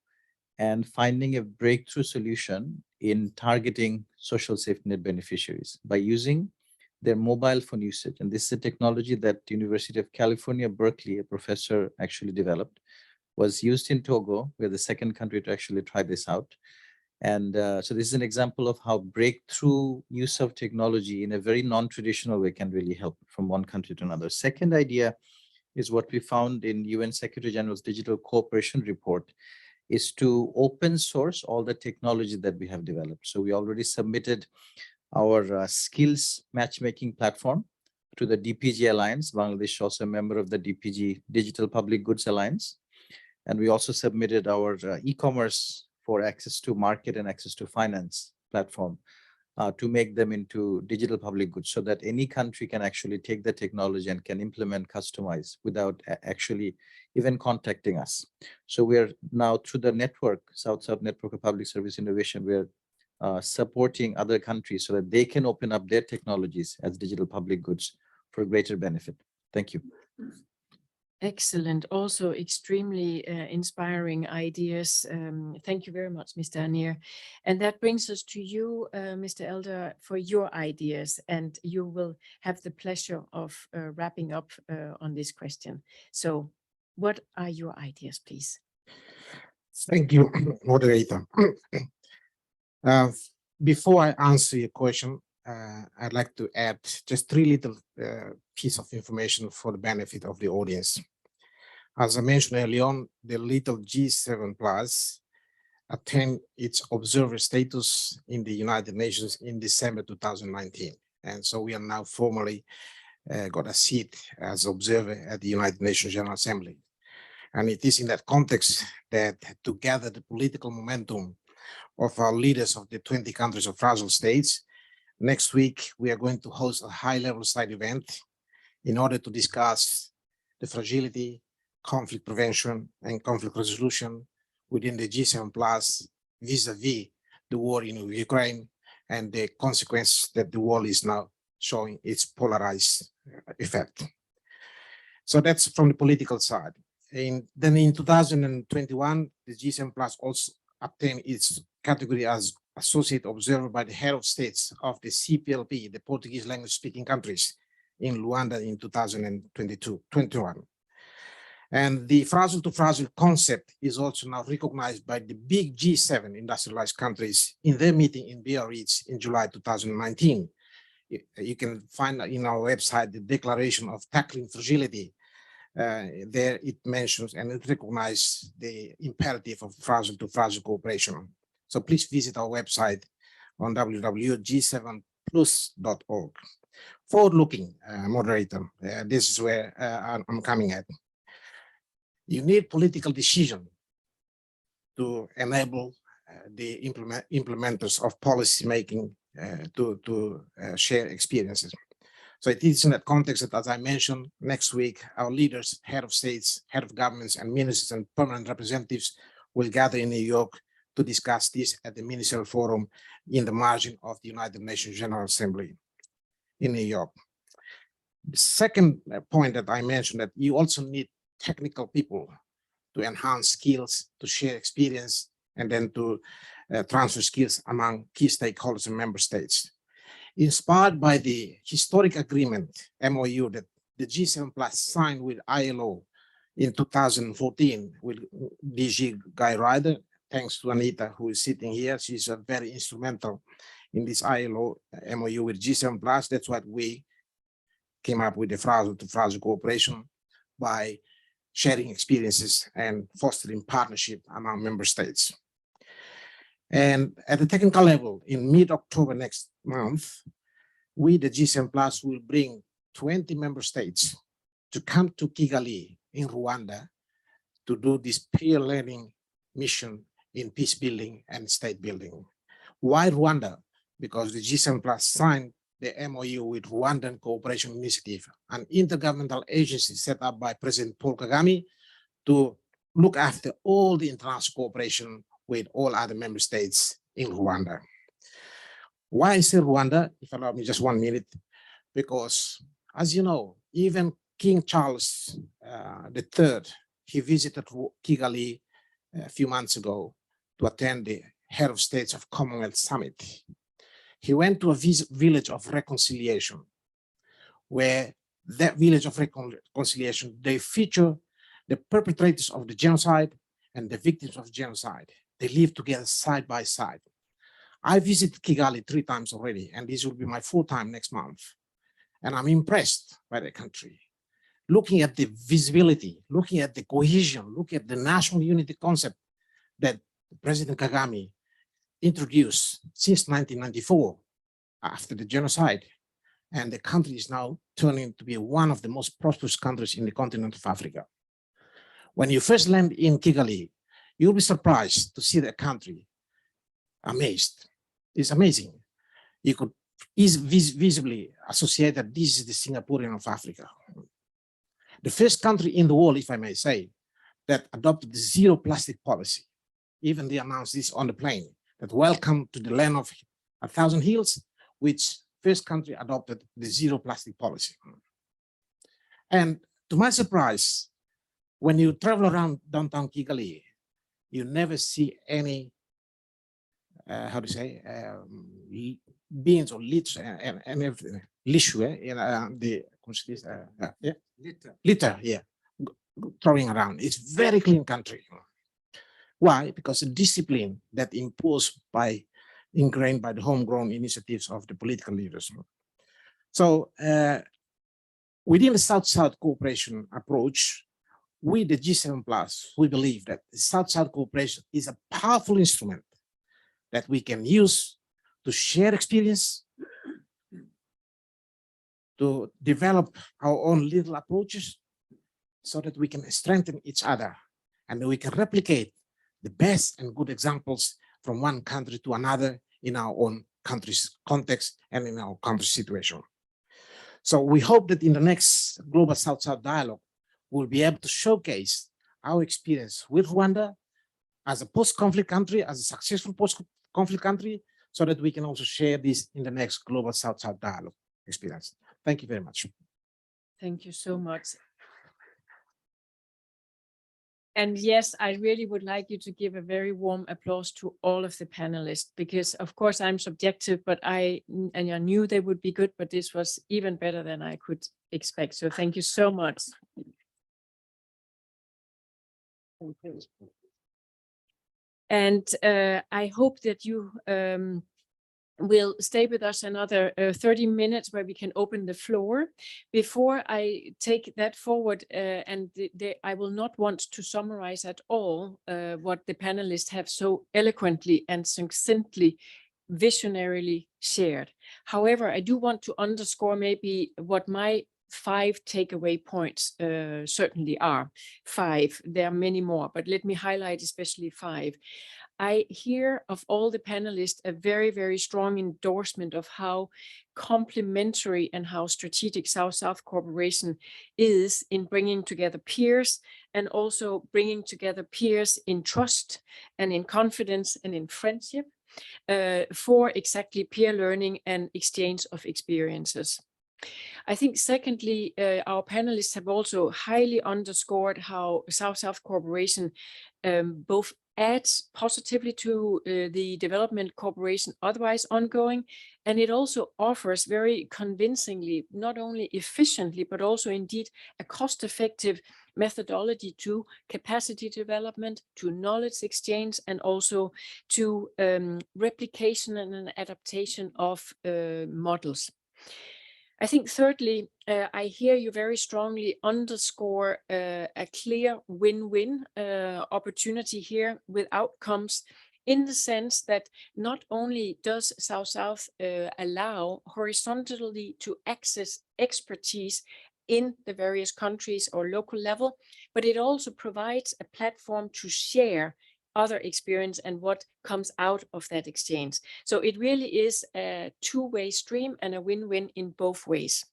and finding a breakthrough solution in targeting social safety net beneficiaries by using their mobile phone usage. And this is a technology that University of California, Berkeley, a professor actually developed, was used in Togo. We're the second country to actually try this out. And so this is an example of how breakthrough use of technology in a very non-traditional way can really help from one country to another. Second idea is what we found in UN Secretary General's Digital Cooperation Report, is to open source all the technology that we have developed. So we already submitted our skills matchmaking platform to the DPG Alliance. Bangladesh is also a member of the DPG Digital Public Goods Alliance. And we also submitted our e-commerce for access to market and access to finance platform to make them into digital public goods so that any country can actually take the technology and can implement, customize without actually even contacting us. So we're now through the network, South-South Network of Public Service Innovation, we're supporting other countries so that they can open up their technologies as digital public goods for greater benefit. Thank you. Excellent. Also extremely inspiring ideas. Thank you very much, Mr. Anir. And that brings us to you, Mr. Elder, for your ideas. And you will have the pleasure of wrapping up on this question. So what are your ideas, please? Thank you, moderator. Before I answer your question, I'd like to add just three little pieces of information for the benefit of the audience. As I mentioned earlier on, the little G7 Plus attained its observer status in the United Nations in December 2019. And so we are now formally got a seat as observer at the United Nations General Assembly. And it is in that context that to gather the political momentum of our leaders of the 20 countries of fragile states, next week, we are going to host a high-level side event in order to discuss the fragility, conflict prevention, and conflict resolution within the G7 Plus vis-a-vis the war in Ukraine and the consequence that the world is now showing its polarized effect. So that's from the political side. And then in 2021, the G7 Plus also obtained its category as associate observer by the head of states of the CPLP, the Portuguese language speaking countries, in Luanda in 2021. And the fragile to fragile concept is also now recognized by the big G7 industrialized countries in their meeting in Biarritz in July 2019. You can find in our website the Declaration of Tackling Fragility. There it mentions and it recognizes the imperative of fragile to fragile cooperation. So please visit our website on www.g7plus.org. Forward-looking, moderator, this is where I'm coming at. You need political decision to enable the implementers of policy making to share experiences. So it is in that context that, as I mentioned, next week, our leaders, head of states, head of governments, and ministers and permanent representatives will gather in New York to discuss this at the Ministerial Forum in the margin of the United Nations General Assembly in New York. The second point that I mentioned, that you also need technical people to enhance skills, to share experience, and then to transfer skills among key stakeholders and member states. Inspired by the historic agreement, MOU, that the G7 Plus signed with ILO in 2014 with DG Guy Ryder, thanks to Anita, who is sitting here. She's very instrumental in this ILO MOU with G7 Plus. That's what we came up with, the fragile to fragile cooperation, by sharing experiences and fostering partnership among member states. And at the technical level, in mid-October next month, we, the G7 Plus, will bring 20 member states to come to Kigali in Rwanda to do this peer learning mission in peace building and state building. Why Rwanda? Because the G7 Plus signed the MOU with Rwandan Cooperation Initiative, an intergovernmental agency set up by President Paul Kagame to look after all the international cooperation with all other member states in Rwanda. Why I say Rwanda, if you allow me just 1 minute, because as you know, even King Charles III, he visited Kigali a few months ago to attend the Head of States of Commonwealth Summit. He went to a village of reconciliation, where that village of reconciliation, they feature the perpetrators of the genocide and the victims of genocide. They live together side by side. I visited Kigali 3 times already, and this will be my 4th time next month. And I'm impressed by the country. Looking at the visibility, looking at the cohesion, looking at the national unity concept that President Kagame introduced since 1994 after the genocide. And the country is now turning to be one of the most prosperous countries in the continent of Africa. When you first land in Kigali, you'll be surprised to see the country, amazed. It's amazing. You could visibly associate that this is the Singaporean of Africa. The first country in the world, if I may say, that adopted the zero plastic policy. Even they announced this on the plane, that welcome to the land of 1,000 hills, which first country adopted the zero plastic policy. And to my surprise, when you travel around downtown Kigali, you never see any, how to say, beans or litter and everything. Litter, yeah, throwing around. It's very clean country. Why? Because the discipline that ingrained by the homegrown initiatives of the political leaders. So within the South-South cooperation approach, we, the G7 Plus, we believe that the South-South cooperation is a powerful instrument that we can use to share experience, to develop our own little approaches so that we can strengthen each other and we can replicate the best and good examples from one country to another in our own country's context and in our country's situation. So we hope that in the next Global South-South Dialogue, we'll be able to showcase our experience with Rwanda as a post-conflict country, as a successful post-conflict country, so that we can also share this in the next Global South-South Dialogue experience. Thank you very much. Thank you so much. And yes, I really would like you to give a very warm applause to all of the panelists, because of course I'm subjective, but I knew they would be good, but this was even better than I could expect. So thank you so much. And I hope that you will stay with us another 30 minutes where we can open the floor. Before I take that forward, I will not want to summarize at all what the panelists have so eloquently and succinctly, visionarily shared. However, I do want to underscore maybe what my 5 takeaway points certainly are. 5, there are many more, but let me highlight especially 5. I hear of all the panelists a very, very strong endorsement of how complementary and how strategic South-South cooperation is in bringing together peers, and also bringing together peers in trust and in confidence and in friendship for exactly peer learning and exchange of experiences. I think secondly, our panelists have also highly underscored how South-South cooperation both adds positively to the development cooperation otherwise ongoing, and it also offers very convincingly, not only efficiently, but also indeed a cost-effective methodology to capacity development, to knowledge exchange, and also to replication and an adaptation of models. I think thirdly, I hear you very strongly underscore a clear win-win opportunity here with outcomes, in the sense that not only does South-South allow horizontally to access expertise in the various countries or local level, but it also provides a platform to share other experience and what comes out of that exchange. So it really is a two-way stream and a win-win in both ways.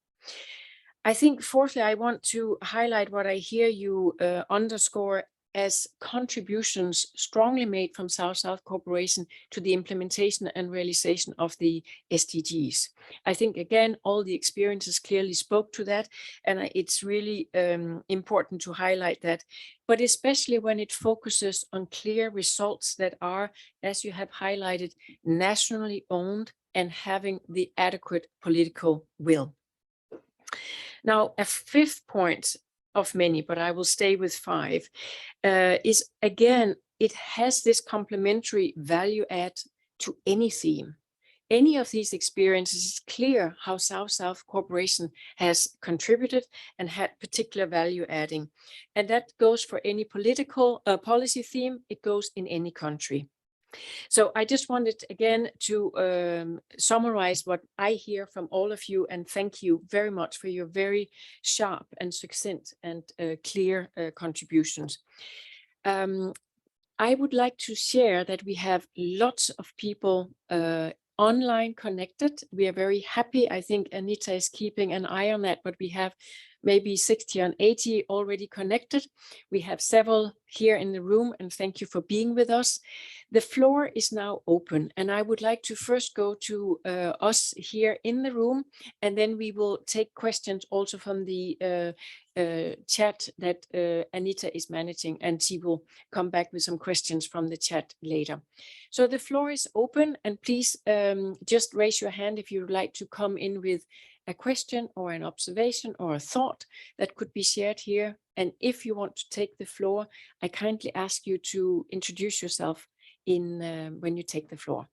I think fourthly, I want to highlight what I hear you underscore as contributions strongly made from South-South cooperation to the implementation and realization of the SDGs. I think, again, all the experiences clearly spoke to that, and it's really important to highlight that, but especially when it focuses on clear results that are, as you have highlighted, nationally owned and having the adequate political will. Now, a fifth point of many, but I will stay with five, is again, it has this complementary value add to any theme. Any of these experiences is clear how South-South cooperation has contributed and had particular value adding. And that goes for any political policy theme, it goes in any country. So I just wanted again to summarize what I hear from all of you, and thank you very much for your very sharp and succinct and clear contributions. I would like to share that we have lots of people online connected. We are very happy. I think Anita is keeping an eye on that, but we have maybe 60 and 80 already connected. We have several here in the room, and thank you for being with us. The floor is now open, and I would like to first go to us here in the room, and then we will take questions also from the chat that Anita is managing, and she will come back with some questions from the chat later. So the floor is open, and please just raise your hand if you would like to come in with a question or an observation or a thought that could be shared here. And if you want to take the floor, I kindly ask you to introduce yourself when you take the floor.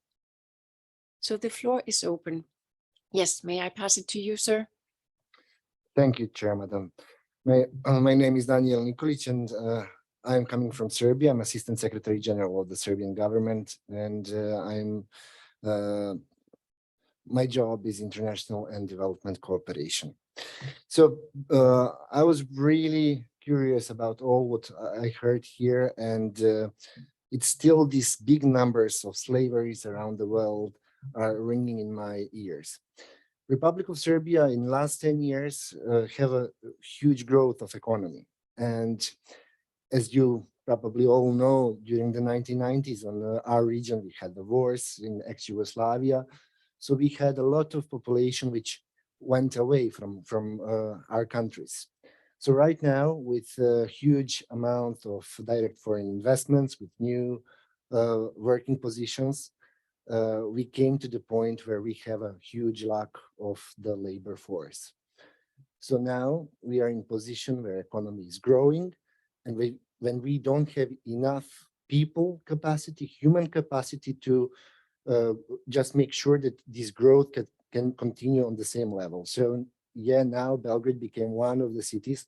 So the floor is open. Yes, may I pass it to you, sir? Thank you, Chair, Madam. My name is Daniel Nikolic, and I'm coming from Serbia. I'm Assistant Secretary General of the Serbian government, and my job is international and development cooperation. So I was really curious about all what I heard here, and it's still these big numbers of slaveries around the world are ringing in my ears. Republic of Serbia in last 10 years have a huge growth of economy. And as you probably all know, during the 1990s on our region, we had the wars in ex-Yugoslavia. So we had a lot of population which went away from our countries. So right now, with a huge amount of direct foreign investments, with new working positions, we came to the point where we have a huge lack of the labor force. So now we are in position where economy is growing, and when we don't have enough people capacity, human capacity to just make sure that this growth can continue on the same level. So yeah, now Belgrade became one of the cities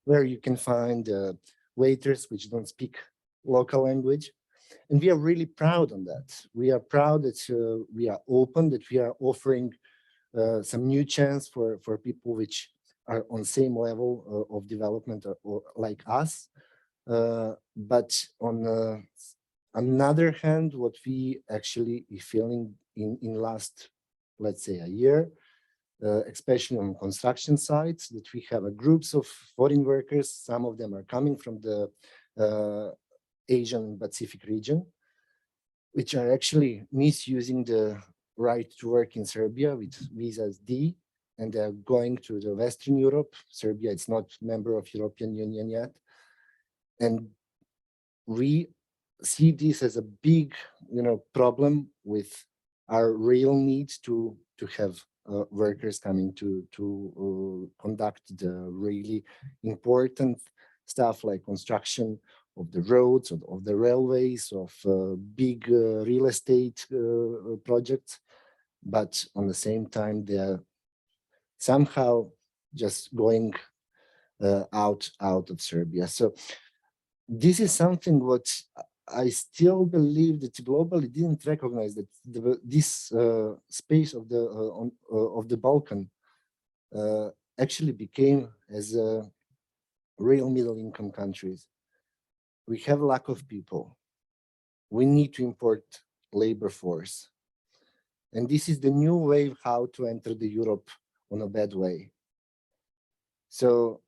where you can find waiters which don't speak local language. And we are really proud on that. We are proud that we are open, that we are offering some new chance for people which are on same level of development or like us. But on another hand, what we actually are feeling in last, let's say, a year, especially on construction sites, that we have groups of foreign workers. Some of them are coming from the Asian and Pacific region, which are actually misusing the right to work in Serbia with visas D, and they're going to the Western Europe. Serbia is not a member of European Union yet. And we see this as a big, problem with our real need to have workers coming to conduct the really important stuff like construction of the roads, of the railways, of big real estate projects. But on the same time, they're somehow just going out of Serbia. So this is something what I still believe that globally didn't recognize, that this space of the Balkan actually became as a real middle income countries. We have lack of people. We need to import labor force. And this is the new wave how to enter the Europe on a bad way. So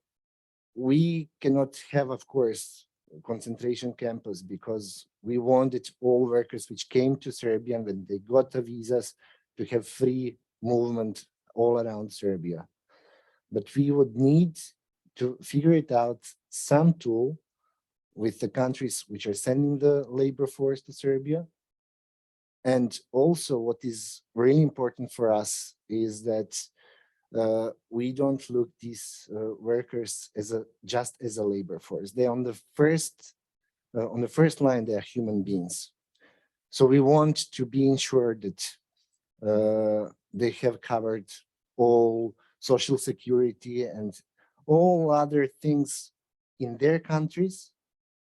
we cannot have, of course, concentration camps because we wanted all workers which came to Serbia and when they got the visas to have free movement all around Serbia. But we would need to figure it out some tool with the countries which are sending the labor force to Serbia. And also what is really important for us is that we don't look these workers as just as a labor force. They're on the first line, they are human beings. So we want to be ensured that they have covered all social security and all other things in their countries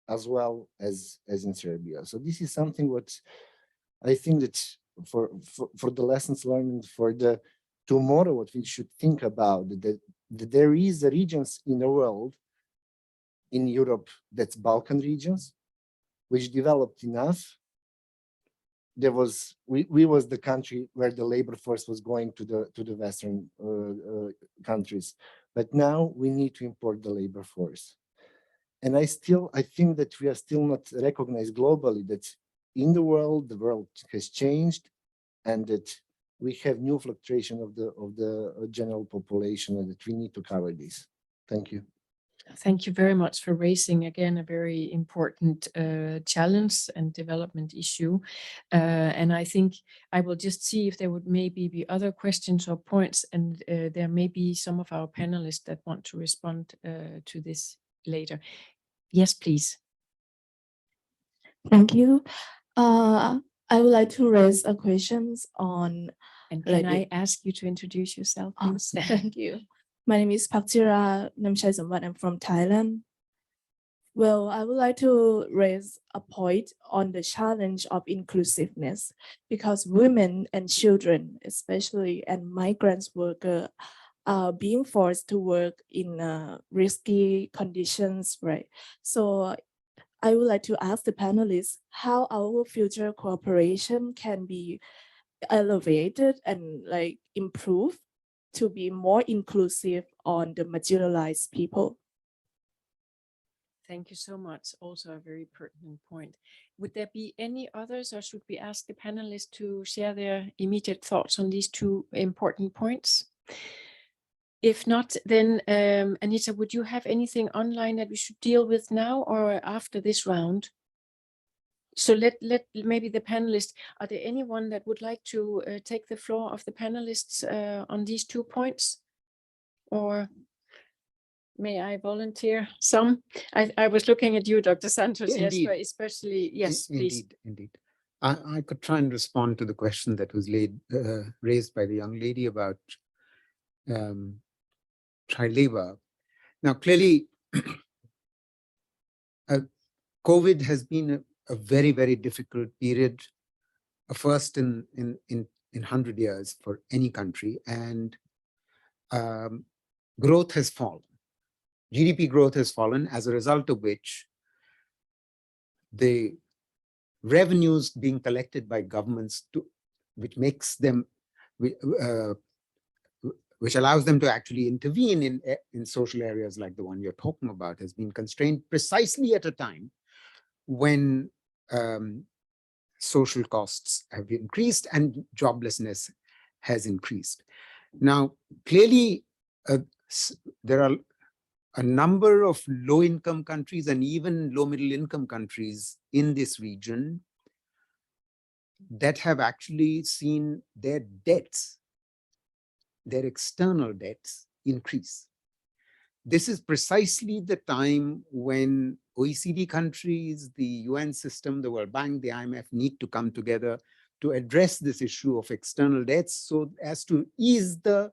as well as in Serbia. So this is something what I think that for the lessons learned for the tomorrow, what we should think about, that there is regions in the world, in Europe, that's Balkan regions, which developed enough. There was, we was the country where the labor force was going to the Western countries. But now we need to import the labor force. And I think that we are still not recognized globally that in the world has changed and that we have new fluctuation of the general population and that we need to cover this. Thank you. Thank you very much for raising again a very important challenge and development issue. And I think I will just see if there would maybe be other questions or points, and there may be some of our panelists that want to respond to this later. Yes, please. Thank you. I would like to raise a questions on. And can I ask you to introduce yourself, please? Thank you. My name is Paktira Namchai Sambat. I'm from Thailand. Well, I would like to raise a point on the challenge of inclusiveness, because women and children, especially, and migrants workers are being forced to work in risky conditions, right? So I would like to ask the panelists how our future cooperation can be elevated and like improved to be more inclusive on the marginalized people. Thank you so much. Also a very pertinent point. Would there be any others, or should we ask the panelists to share their immediate thoughts on these two important points? If not, then Anita, would you have anything online that we should deal with now or after this round? So let maybe the panelists, are there anyone that would like to take the floor of the panelists on these 2 points? Or may I volunteer some? I was looking at you, Dr. Santos, yes, Indeed. but especially, yes, please. Indeed. I could try and respond to the question that was raised by the young lady about child labor. Now, clearly, COVID has been a very, very difficult period, first in 100 years for any country, and growth has fallen. GDP growth has fallen, as a result of which the revenues being collected by governments, which allows them to actually intervene in social areas like the one you're talking about, has been constrained precisely at a time when social costs have increased and joblessness has increased. Now, clearly, there are a number of low-income countries and even low-middle-income countries in this region that have actually seen their debts, their external debts, increase. This is precisely the time when OECD countries, the UN system, the World Bank, the IMF need to come together to address this issue of external debts so as to ease the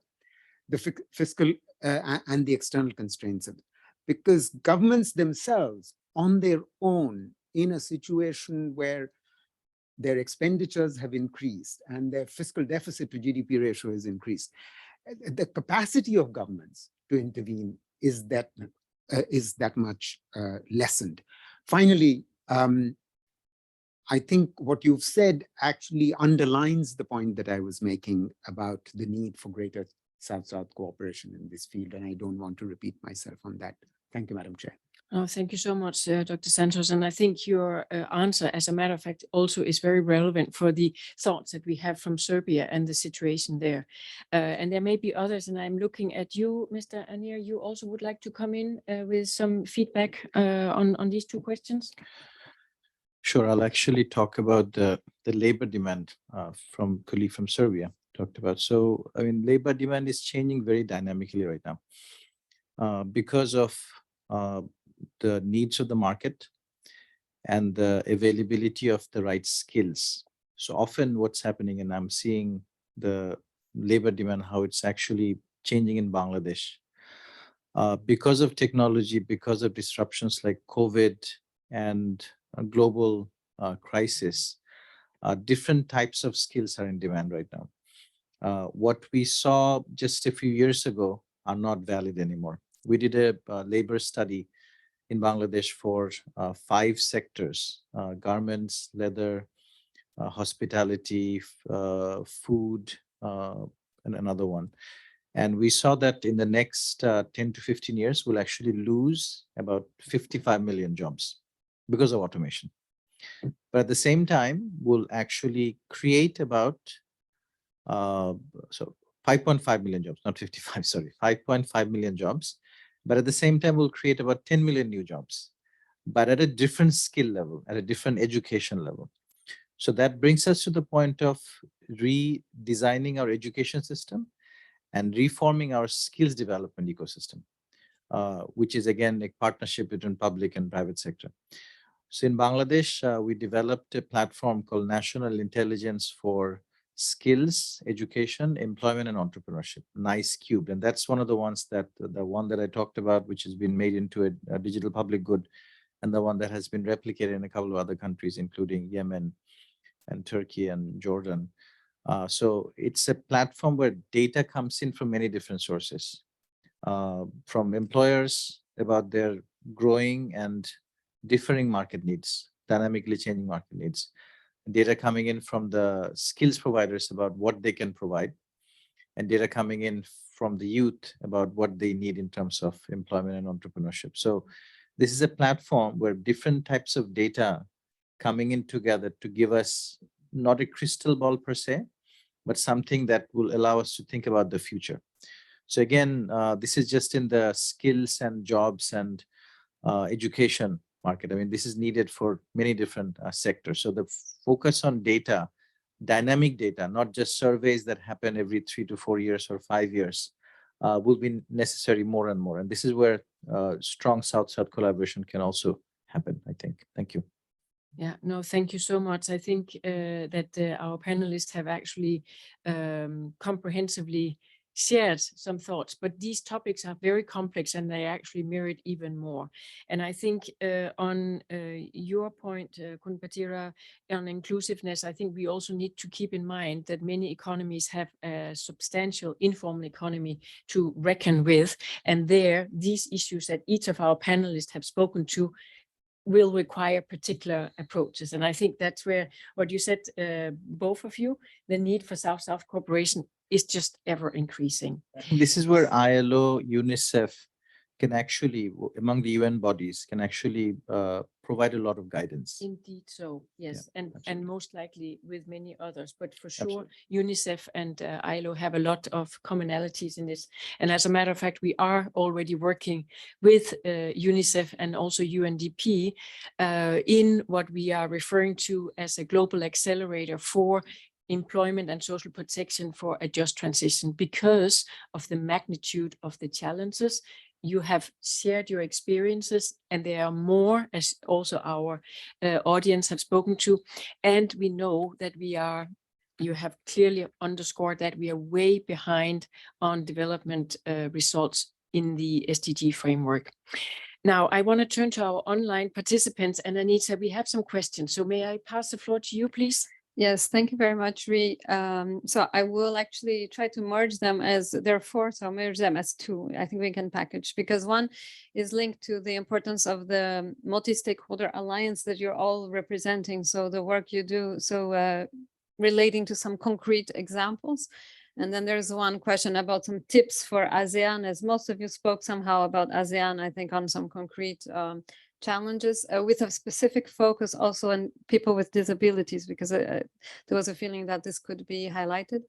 fiscal and the external constraints of it. Because governments themselves on their own, in a situation where their expenditures have increased and their fiscal deficit to GDP ratio has increased, the capacity of governments to intervene is that much lessened. Finally, I think what you've said actually underlines the point that I was making about the need for greater South-South cooperation in this field, and I don't want to repeat myself on that. Thank you, Madam Chair. Oh, thank you so much, Dr. Santos. And I think your answer, as a matter of fact, also is very relevant for the thoughts that we have from Serbia and the situation there. And there may be others, and I'm looking at you, Mr. Anir. You also would like to come in with some feedback on these two questions? Sure, I'll actually talk about the labor demand from colleague from Serbia talked about. So, I mean, labor demand is changing very dynamically right now because of the needs of the market and the availability of the right skills. So often what's happening, and I'm seeing the labor demand, how it's actually changing in Bangladesh. Because of technology, because of disruptions like COVID and a global crisis, different types of skills are in demand right now. What we saw just a few years ago are not valid anymore. We did a labor study in Bangladesh for 5 sectors: garments, leather, hospitality, food, and another one. And we saw that in the next 10 to 15 years, we'll actually lose about 55 million jobs because of automation. But at the same time, we'll actually create about 5.5 million jobs, not 55, sorry, 5.5 million jobs. But at the same time, we'll create about 10 million new jobs, but at a different skill level, at a different education level. So that brings us to the point of redesigning our education system and reforming our skills development ecosystem, which is again a partnership between public and private sector. So in Bangladesh, we developed a platform called National Intelligence for Skills, Education, Employment, and Entrepreneurship, NICE Cubed. And that's one of the ones that, the one that I talked about, which has been made into a digital public good, and the one that has been replicated in a couple of other countries, including Yemen and Turkey and Jordan. So it's a platform where data comes in from many different sources, from employers about their growing and differing market needs, dynamically changing market needs, data coming in from the skills providers about what they can provide, and data coming in from the youth about what they need in terms of employment and entrepreneurship. So this is a platform where different types of data coming in together to give us not a crystal ball per se, but something that will allow us to think about the future. So again, this is just in the skills and jobs and education market. I mean, this is needed for many different sectors. So the focus on data, dynamic data, not just surveys that happen every 3 to 4 years or 5 years, will be necessary more and more. And this is where strong South-South collaboration can also happen, I think. Thank you. Yeah, no, thank you so much. I think that our panelists have actually comprehensively shared some thoughts, but these topics are very complex and they actually merit even more. And I think on your point, Kunpatira, on inclusiveness, I think we also need to keep in mind that many economies have a substantial informal economy to reckon with. And there, these issues that each of our panelists have spoken to will require particular approaches. And I think that's where what you said, both of you, the need for South-South cooperation is just ever increasing. This is where ILO, UNICEF can actually, among the UN bodies, can actually provide a lot of guidance. Indeed so, yes. Yeah, and most likely with many others, but for sure, Absolutely. UNICEF and ILO have a lot of commonalities in this. And as a matter of fact, we are already working with UNICEF and also UNDP in what we are referring to as a global accelerator for employment and social protection for a just transition. Because of the magnitude of the challenges, you have shared your experiences, and there are more, as also our audience have spoken to. And we know that you have clearly underscored that we are way behind on development results in the SDG framework. Now, I want to turn to our online participants, and Anita, we have some questions. So may I pass the floor to you, please? Yes, thank you very much, Ree. So I will actually try to merge them as there are four, so I'll merge them as two. I think we can package, because one is linked to the importance of the multi-stakeholder alliance that you're all representing. So the work you do, so relating to some concrete examples. And then there's one question about some tips for ASEAN, as most of you spoke somehow about ASEAN, I think on some concrete challenges with a specific focus also on people with disabilities, because there was a feeling that this could be highlighted.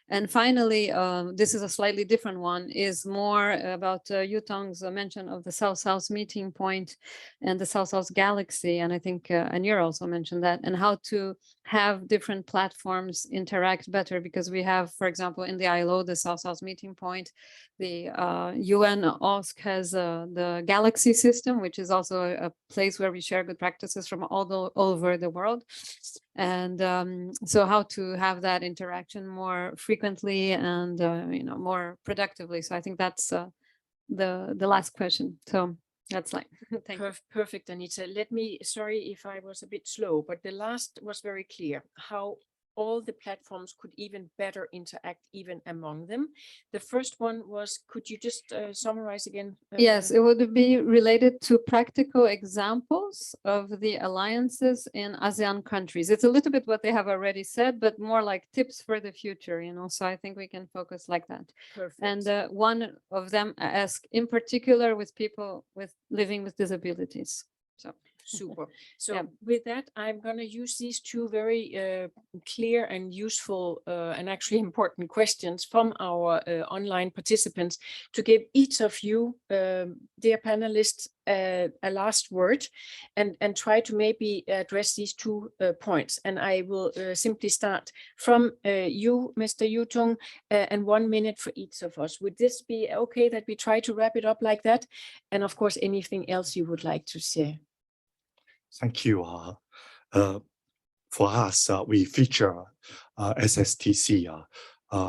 And finally, this is a slightly different one, is more about Yutong's mention of the South-South meeting point and the South-South galaxy. And I think Anir also mentioned that, and how to have different platforms interact better, because we have, for example, in the ILO, the South-South meeting point, the UN OSC has the galaxy system, which is also a place where we share good practices from all over the world. And so how to have that interaction more frequently and more productively. So I think that's the last question. So that's like thank you. Perfect, Anita. Let me, sorry if I was a bit slow, but the last was very clear, how all the platforms could even better interact even among them. The first one was, could you just summarize again? Yes, it would be related to practical examples of the alliances in ASEAN countries. It's a little bit what they have already said, but more like tips for the future, so I think we can focus like that. Perfect. And one of them asked in particular with people living with disabilities. So super. So Yeah. with that, I'm going to use these two very clear and useful and actually important questions from our online participants to give each of you, dear panelists, a last word and try to maybe address these 2 points. And I will simply start from you, Mr. Yutong, and 1 minute for each of us. Would this be okay that we try to wrap it up like that? And of course, anything else you would like to say? Thank you. For us, we feature SSTC.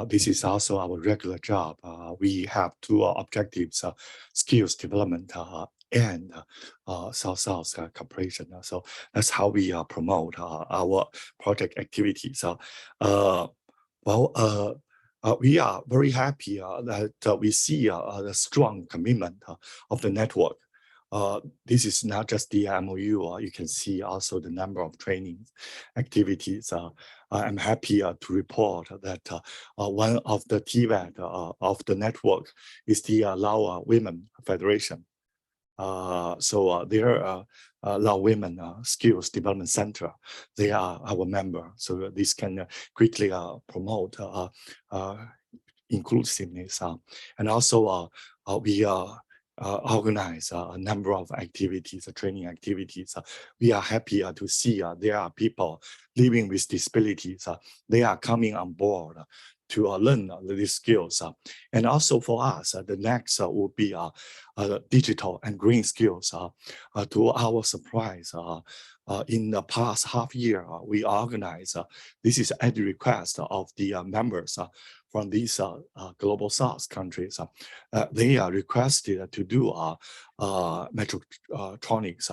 This is also our regular job. We have 2 objectives, skills development and South-South cooperation. So that's how we promote our project activities. We are very happy that we see the strong commitment of the network. This is not just the MOU, you can see also the number of training activities. I'm happy to report that one of the TVET of the network is the Lao Women Federation. So their Lao Women Skills Development Center, they are our member. So this can quickly promote inclusiveness. And also we organize a number of activities, training activities. We are happy to see there are people living with disabilities. They are coming on board to learn these skills. And also for us, the next will be digital and green skills. To our surprise, in the past half year, we organize, this is at the request of the members from these global South countries. They are requested to do mechatronics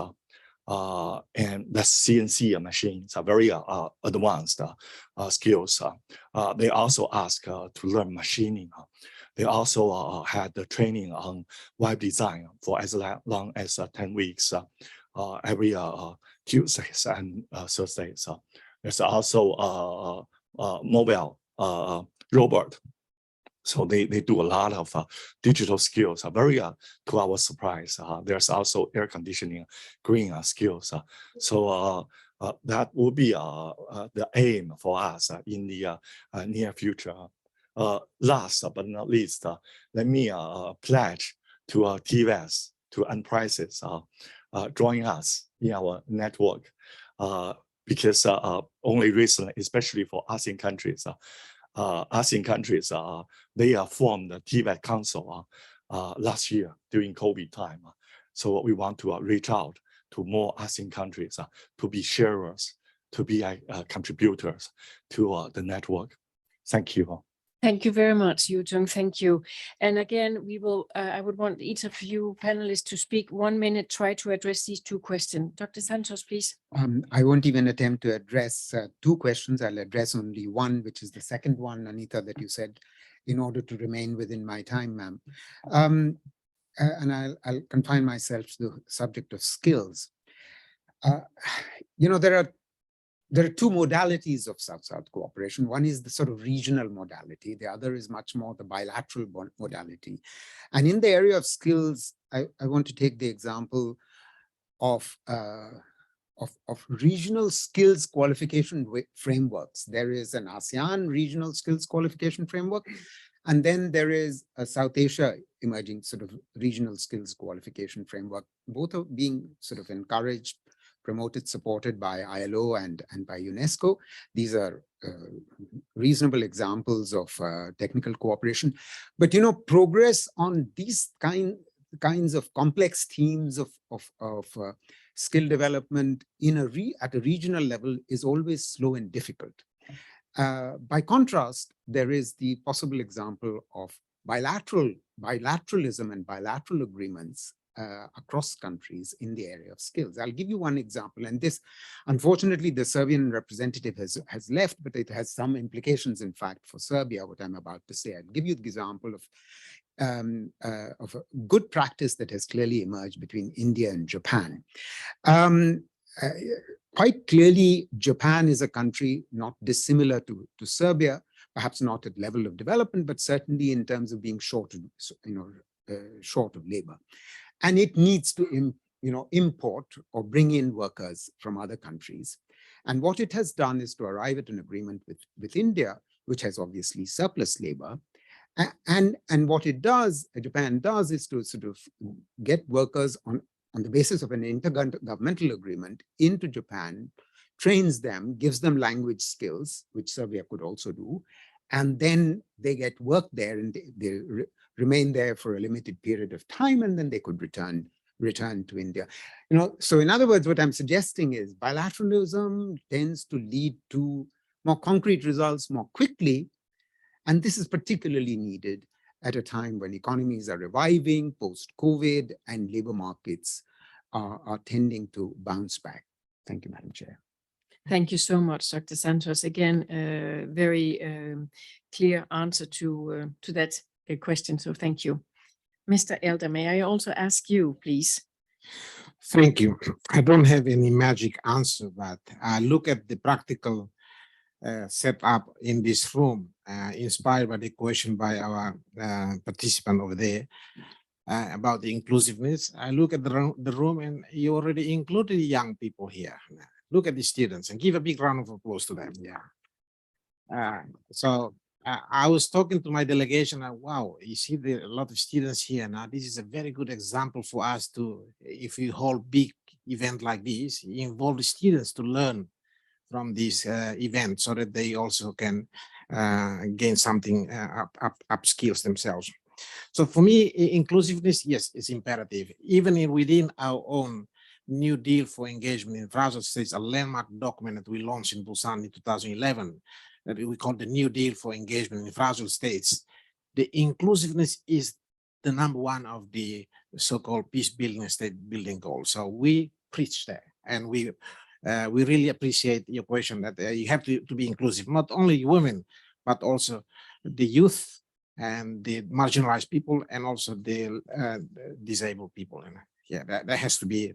and the CNC machines are very advanced skills. They also ask to learn machining. They also had the training on web design for as long as 10 weeks every Tuesdays and Thursdays. There's also mobile robot. So they do a lot of digital skills, very to our surprise. There's also air conditioning, green skills. So that will be the aim for us in the near future. Last but not least, let me pledge to TVES, to Enterprises, join us in our network. Because only recently, especially for ASEAN countries, they formed the TVET Council last year during COVID time. So we want to reach out to more ASEAN countries to be sharers, to be contributors to the network. Thank you. Thank you very much, Yu Jung. Thank you. And again, we will, I would want each of you panelists to speak 1 minute, try to address these 2 questions. Dr. Santos, please. I won't even attempt to address 2 questions. I'll address only one, which is the second one, Anita, that you said, in order to remain within my time, ma'am. And I'll confine myself to the subject of skills. There are 2 modalities of South-South cooperation. One is the sort of regional modality. The other is much more the bilateral modality. And in the area of skills, I want to take the example of regional skills qualification frameworks. There is an ASEAN regional skills qualification framework, and then there is a South Asia emerging sort of regional skills qualification framework. Both are being sort of encouraged, promoted, supported by ILO and by UNESCO. These are reasonable examples of technical cooperation. But progress on these kinds of complex themes of skill development at a regional level is always slow and difficult. By contrast, there is the possible example of bilateralism and bilateral agreements across countries in the area of skills. I'll give you one example, and this, unfortunately, the Serbian representative has left, but it has some implications, in fact, for Serbia, what I'm about to say. I'll give you the example of a good practice that has clearly emerged between India and Japan. Quite clearly, Japan is a country not dissimilar to Serbia, perhaps not at level of development, but certainly in terms of being short of labor. And it needs to import or bring in workers from other countries. And what it has done is to arrive at an agreement with India, which has obviously surplus labor. And what Japan does is to sort of get workers on the basis of an intergovernmental agreement into Japan, trains them, gives them language skills, which Serbia could also do, and then they get work there and they remain there for a limited period of time, and then they could return to India. So in other words, what I'm suggesting is bilateralism tends to lead to more concrete results more quickly, and this is particularly needed at a time when economies are reviving post-COVID and labor markets are tending to bounce back. Thank you, Madam Chair. Thank you so much, Dr. Santos. Again, a very clear answer to that question. So thank you. Mr. Elder, may I also ask you, please? Thank you. I don't have any magic answer, but I look at the practical setup in this room, inspired by the question by our participant over there about the inclusiveness. I look at the room and you already included young people here. Look at the students and give a big round of applause to them. Yeah. So I was talking to my delegation. Wow, you see a lot of students here now. This is a very good example for us to, if we hold big event like this, involve the students to learn from this event so that they also can gain something, up skills themselves. So for me, inclusiveness, yes, is imperative. Even within our own New Deal for Engagement in Fragile States, a landmark document that we launched in Busan in 2011, that we call the New Deal for Engagement in Fragile States. The inclusiveness is the #1 of the so-called peace building and state building goals. So we preach that, and we really appreciate your question that you have to be inclusive, not only women, but also the youth and the marginalized people, and also the disabled people. And yeah, that has to be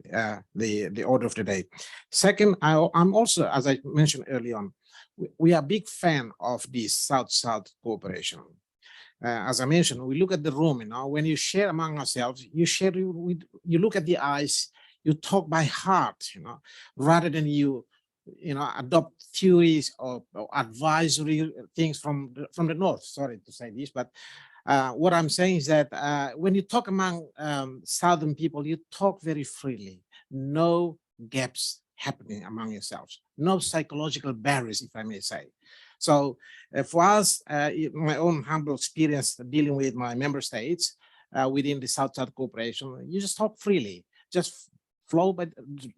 the order of the day. Second, I'm also, as I mentioned early on, we are a big fan of this South-South cooperation. As I mentioned, we look at the room, when you share among ourselves, you look at the eyes, you talk by heart, rather than you adopt theories or advisory things from the north. Sorry to say this, but what I'm saying is that when you talk among Southern people, you talk very freely. No gaps happening among yourselves. No psychological barriers, if I may say. So for us, my own humble experience dealing with my member states within the South-South cooperation, you just talk freely, just flow, but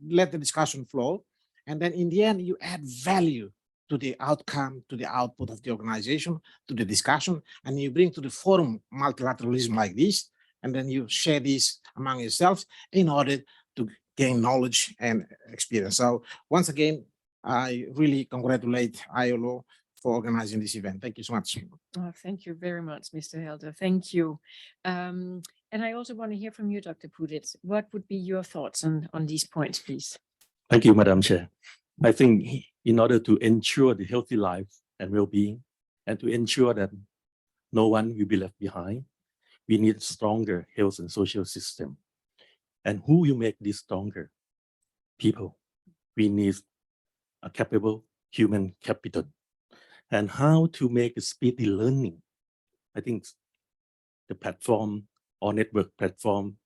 let the discussion flow. And then in the end, you add value to the outcome, to the output of the organization, to the discussion, and you bring to the forum multilateralism like this, and then you share this among yourselves in order to gain knowledge and experience. So once again, I really congratulate ILO for organizing this event. Thank you so much. Oh, thank you very much, Mr. Helder. Thank you. And I also want to hear from you, Dr. Pudit. What would be your thoughts on these points, please? Thank you, Madam Chair. I think in order to ensure the healthy life and well-being, and to ensure that no one will be left behind, we need stronger health and social system. And who will make this stronger? People. We need a capable human capital. And how to make a speedy learning? I think the platform or network platform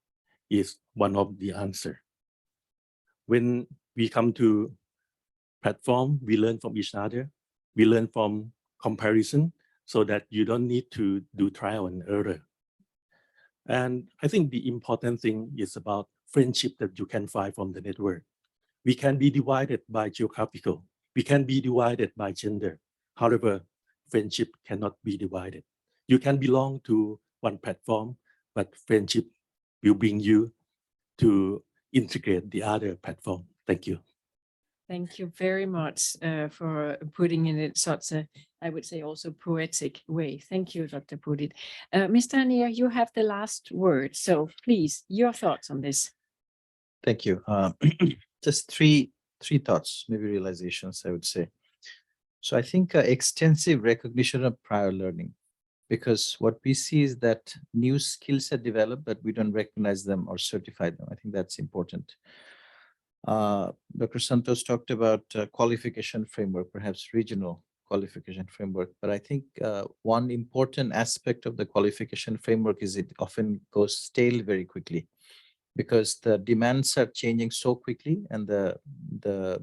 is one of the answer. When we come to platform, we learn from each other. We learn from comparison so that you don't need to do trial and error. And I think the important thing is about friendship that you can find from the network. We can be divided by geographical. We can be divided by gender. However, friendship cannot be divided. You can belong to one platform, but friendship will bring you to integrate the other platform. Thank you. Thank you very much for putting in it such a, I would say, also poetic way. Thank you, Dr. Pudit. Mr. Anir, you have the last word. So please, your thoughts on this. Thank you. Just three thoughts, maybe realizations, I would say. So I think extensive recognition of prior learning, because what we see is that new skills are developed, but we don't recognize them or certify them. I think that's important. Dr. Santos talked about qualification framework, perhaps regional qualification framework. But I think one important aspect of the qualification framework is it often goes stale very quickly, because the demands are changing so quickly, and the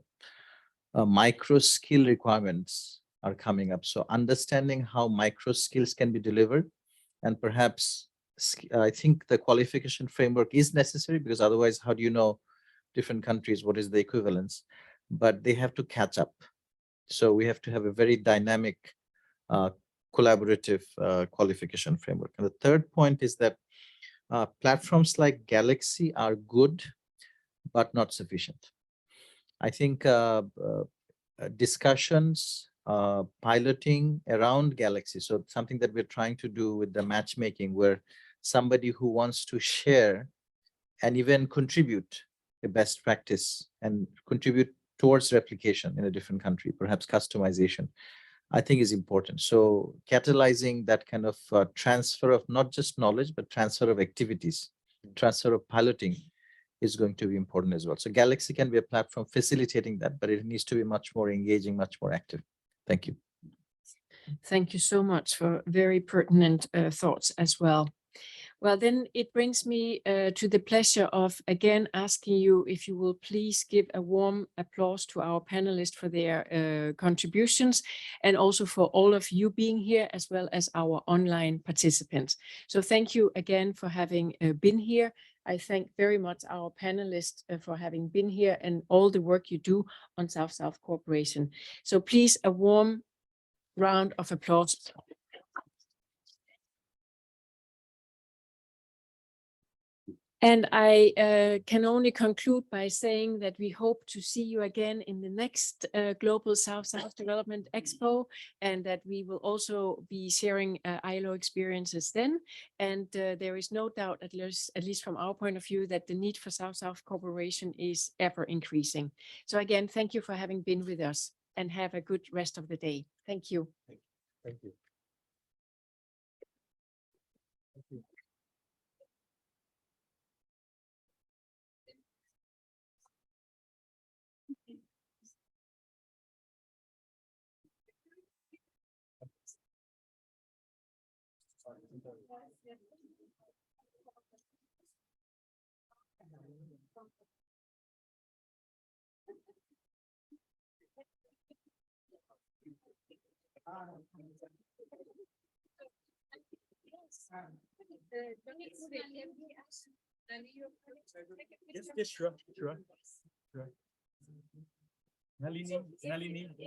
micro skill requirements are coming up. So understanding how micro skills can be delivered, and perhaps I think the qualification framework is necessary, because otherwise, how do you know different countries, what is the equivalence? But they have to catch up. So we have to have a very dynamic, collaborative qualification framework. And the third point is that platforms like Galaxy are good, but not sufficient. I think discussions, piloting around Galaxy, so something that we're trying to do with the matchmaking, where somebody who wants to share and even contribute a best practice and contribute towards replication in a different country, perhaps customization, I think is important. So catalyzing that kind of transfer of not just knowledge, but transfer of activities, transfer of piloting is going to be important as well. So Galaxy can be a platform facilitating that, but it needs to be much more engaging, much more active. Thank you. Thank you so much for very pertinent thoughts as well. Well, then it brings me to the pleasure of again asking you if you will please give a warm applause to our panelists for their contributions, and also for all of you being here, as well as our online participants. So thank you again for having been here. I thank very much our panelists for having been here and all the work you do on South-South cooperation. So please, a warm round of applause. And I can only conclude by saying that we hope to see you again in the next Global South-South Development Expo, and that we will also be sharing ILO experiences then. And there is no doubt, at least from our point of view, that the need for South-South cooperation is ever increasing. So again, thank you for having been with us, and have a good rest of the day. Thank you. Thank you. Yes, sure. Nalini, Nalini.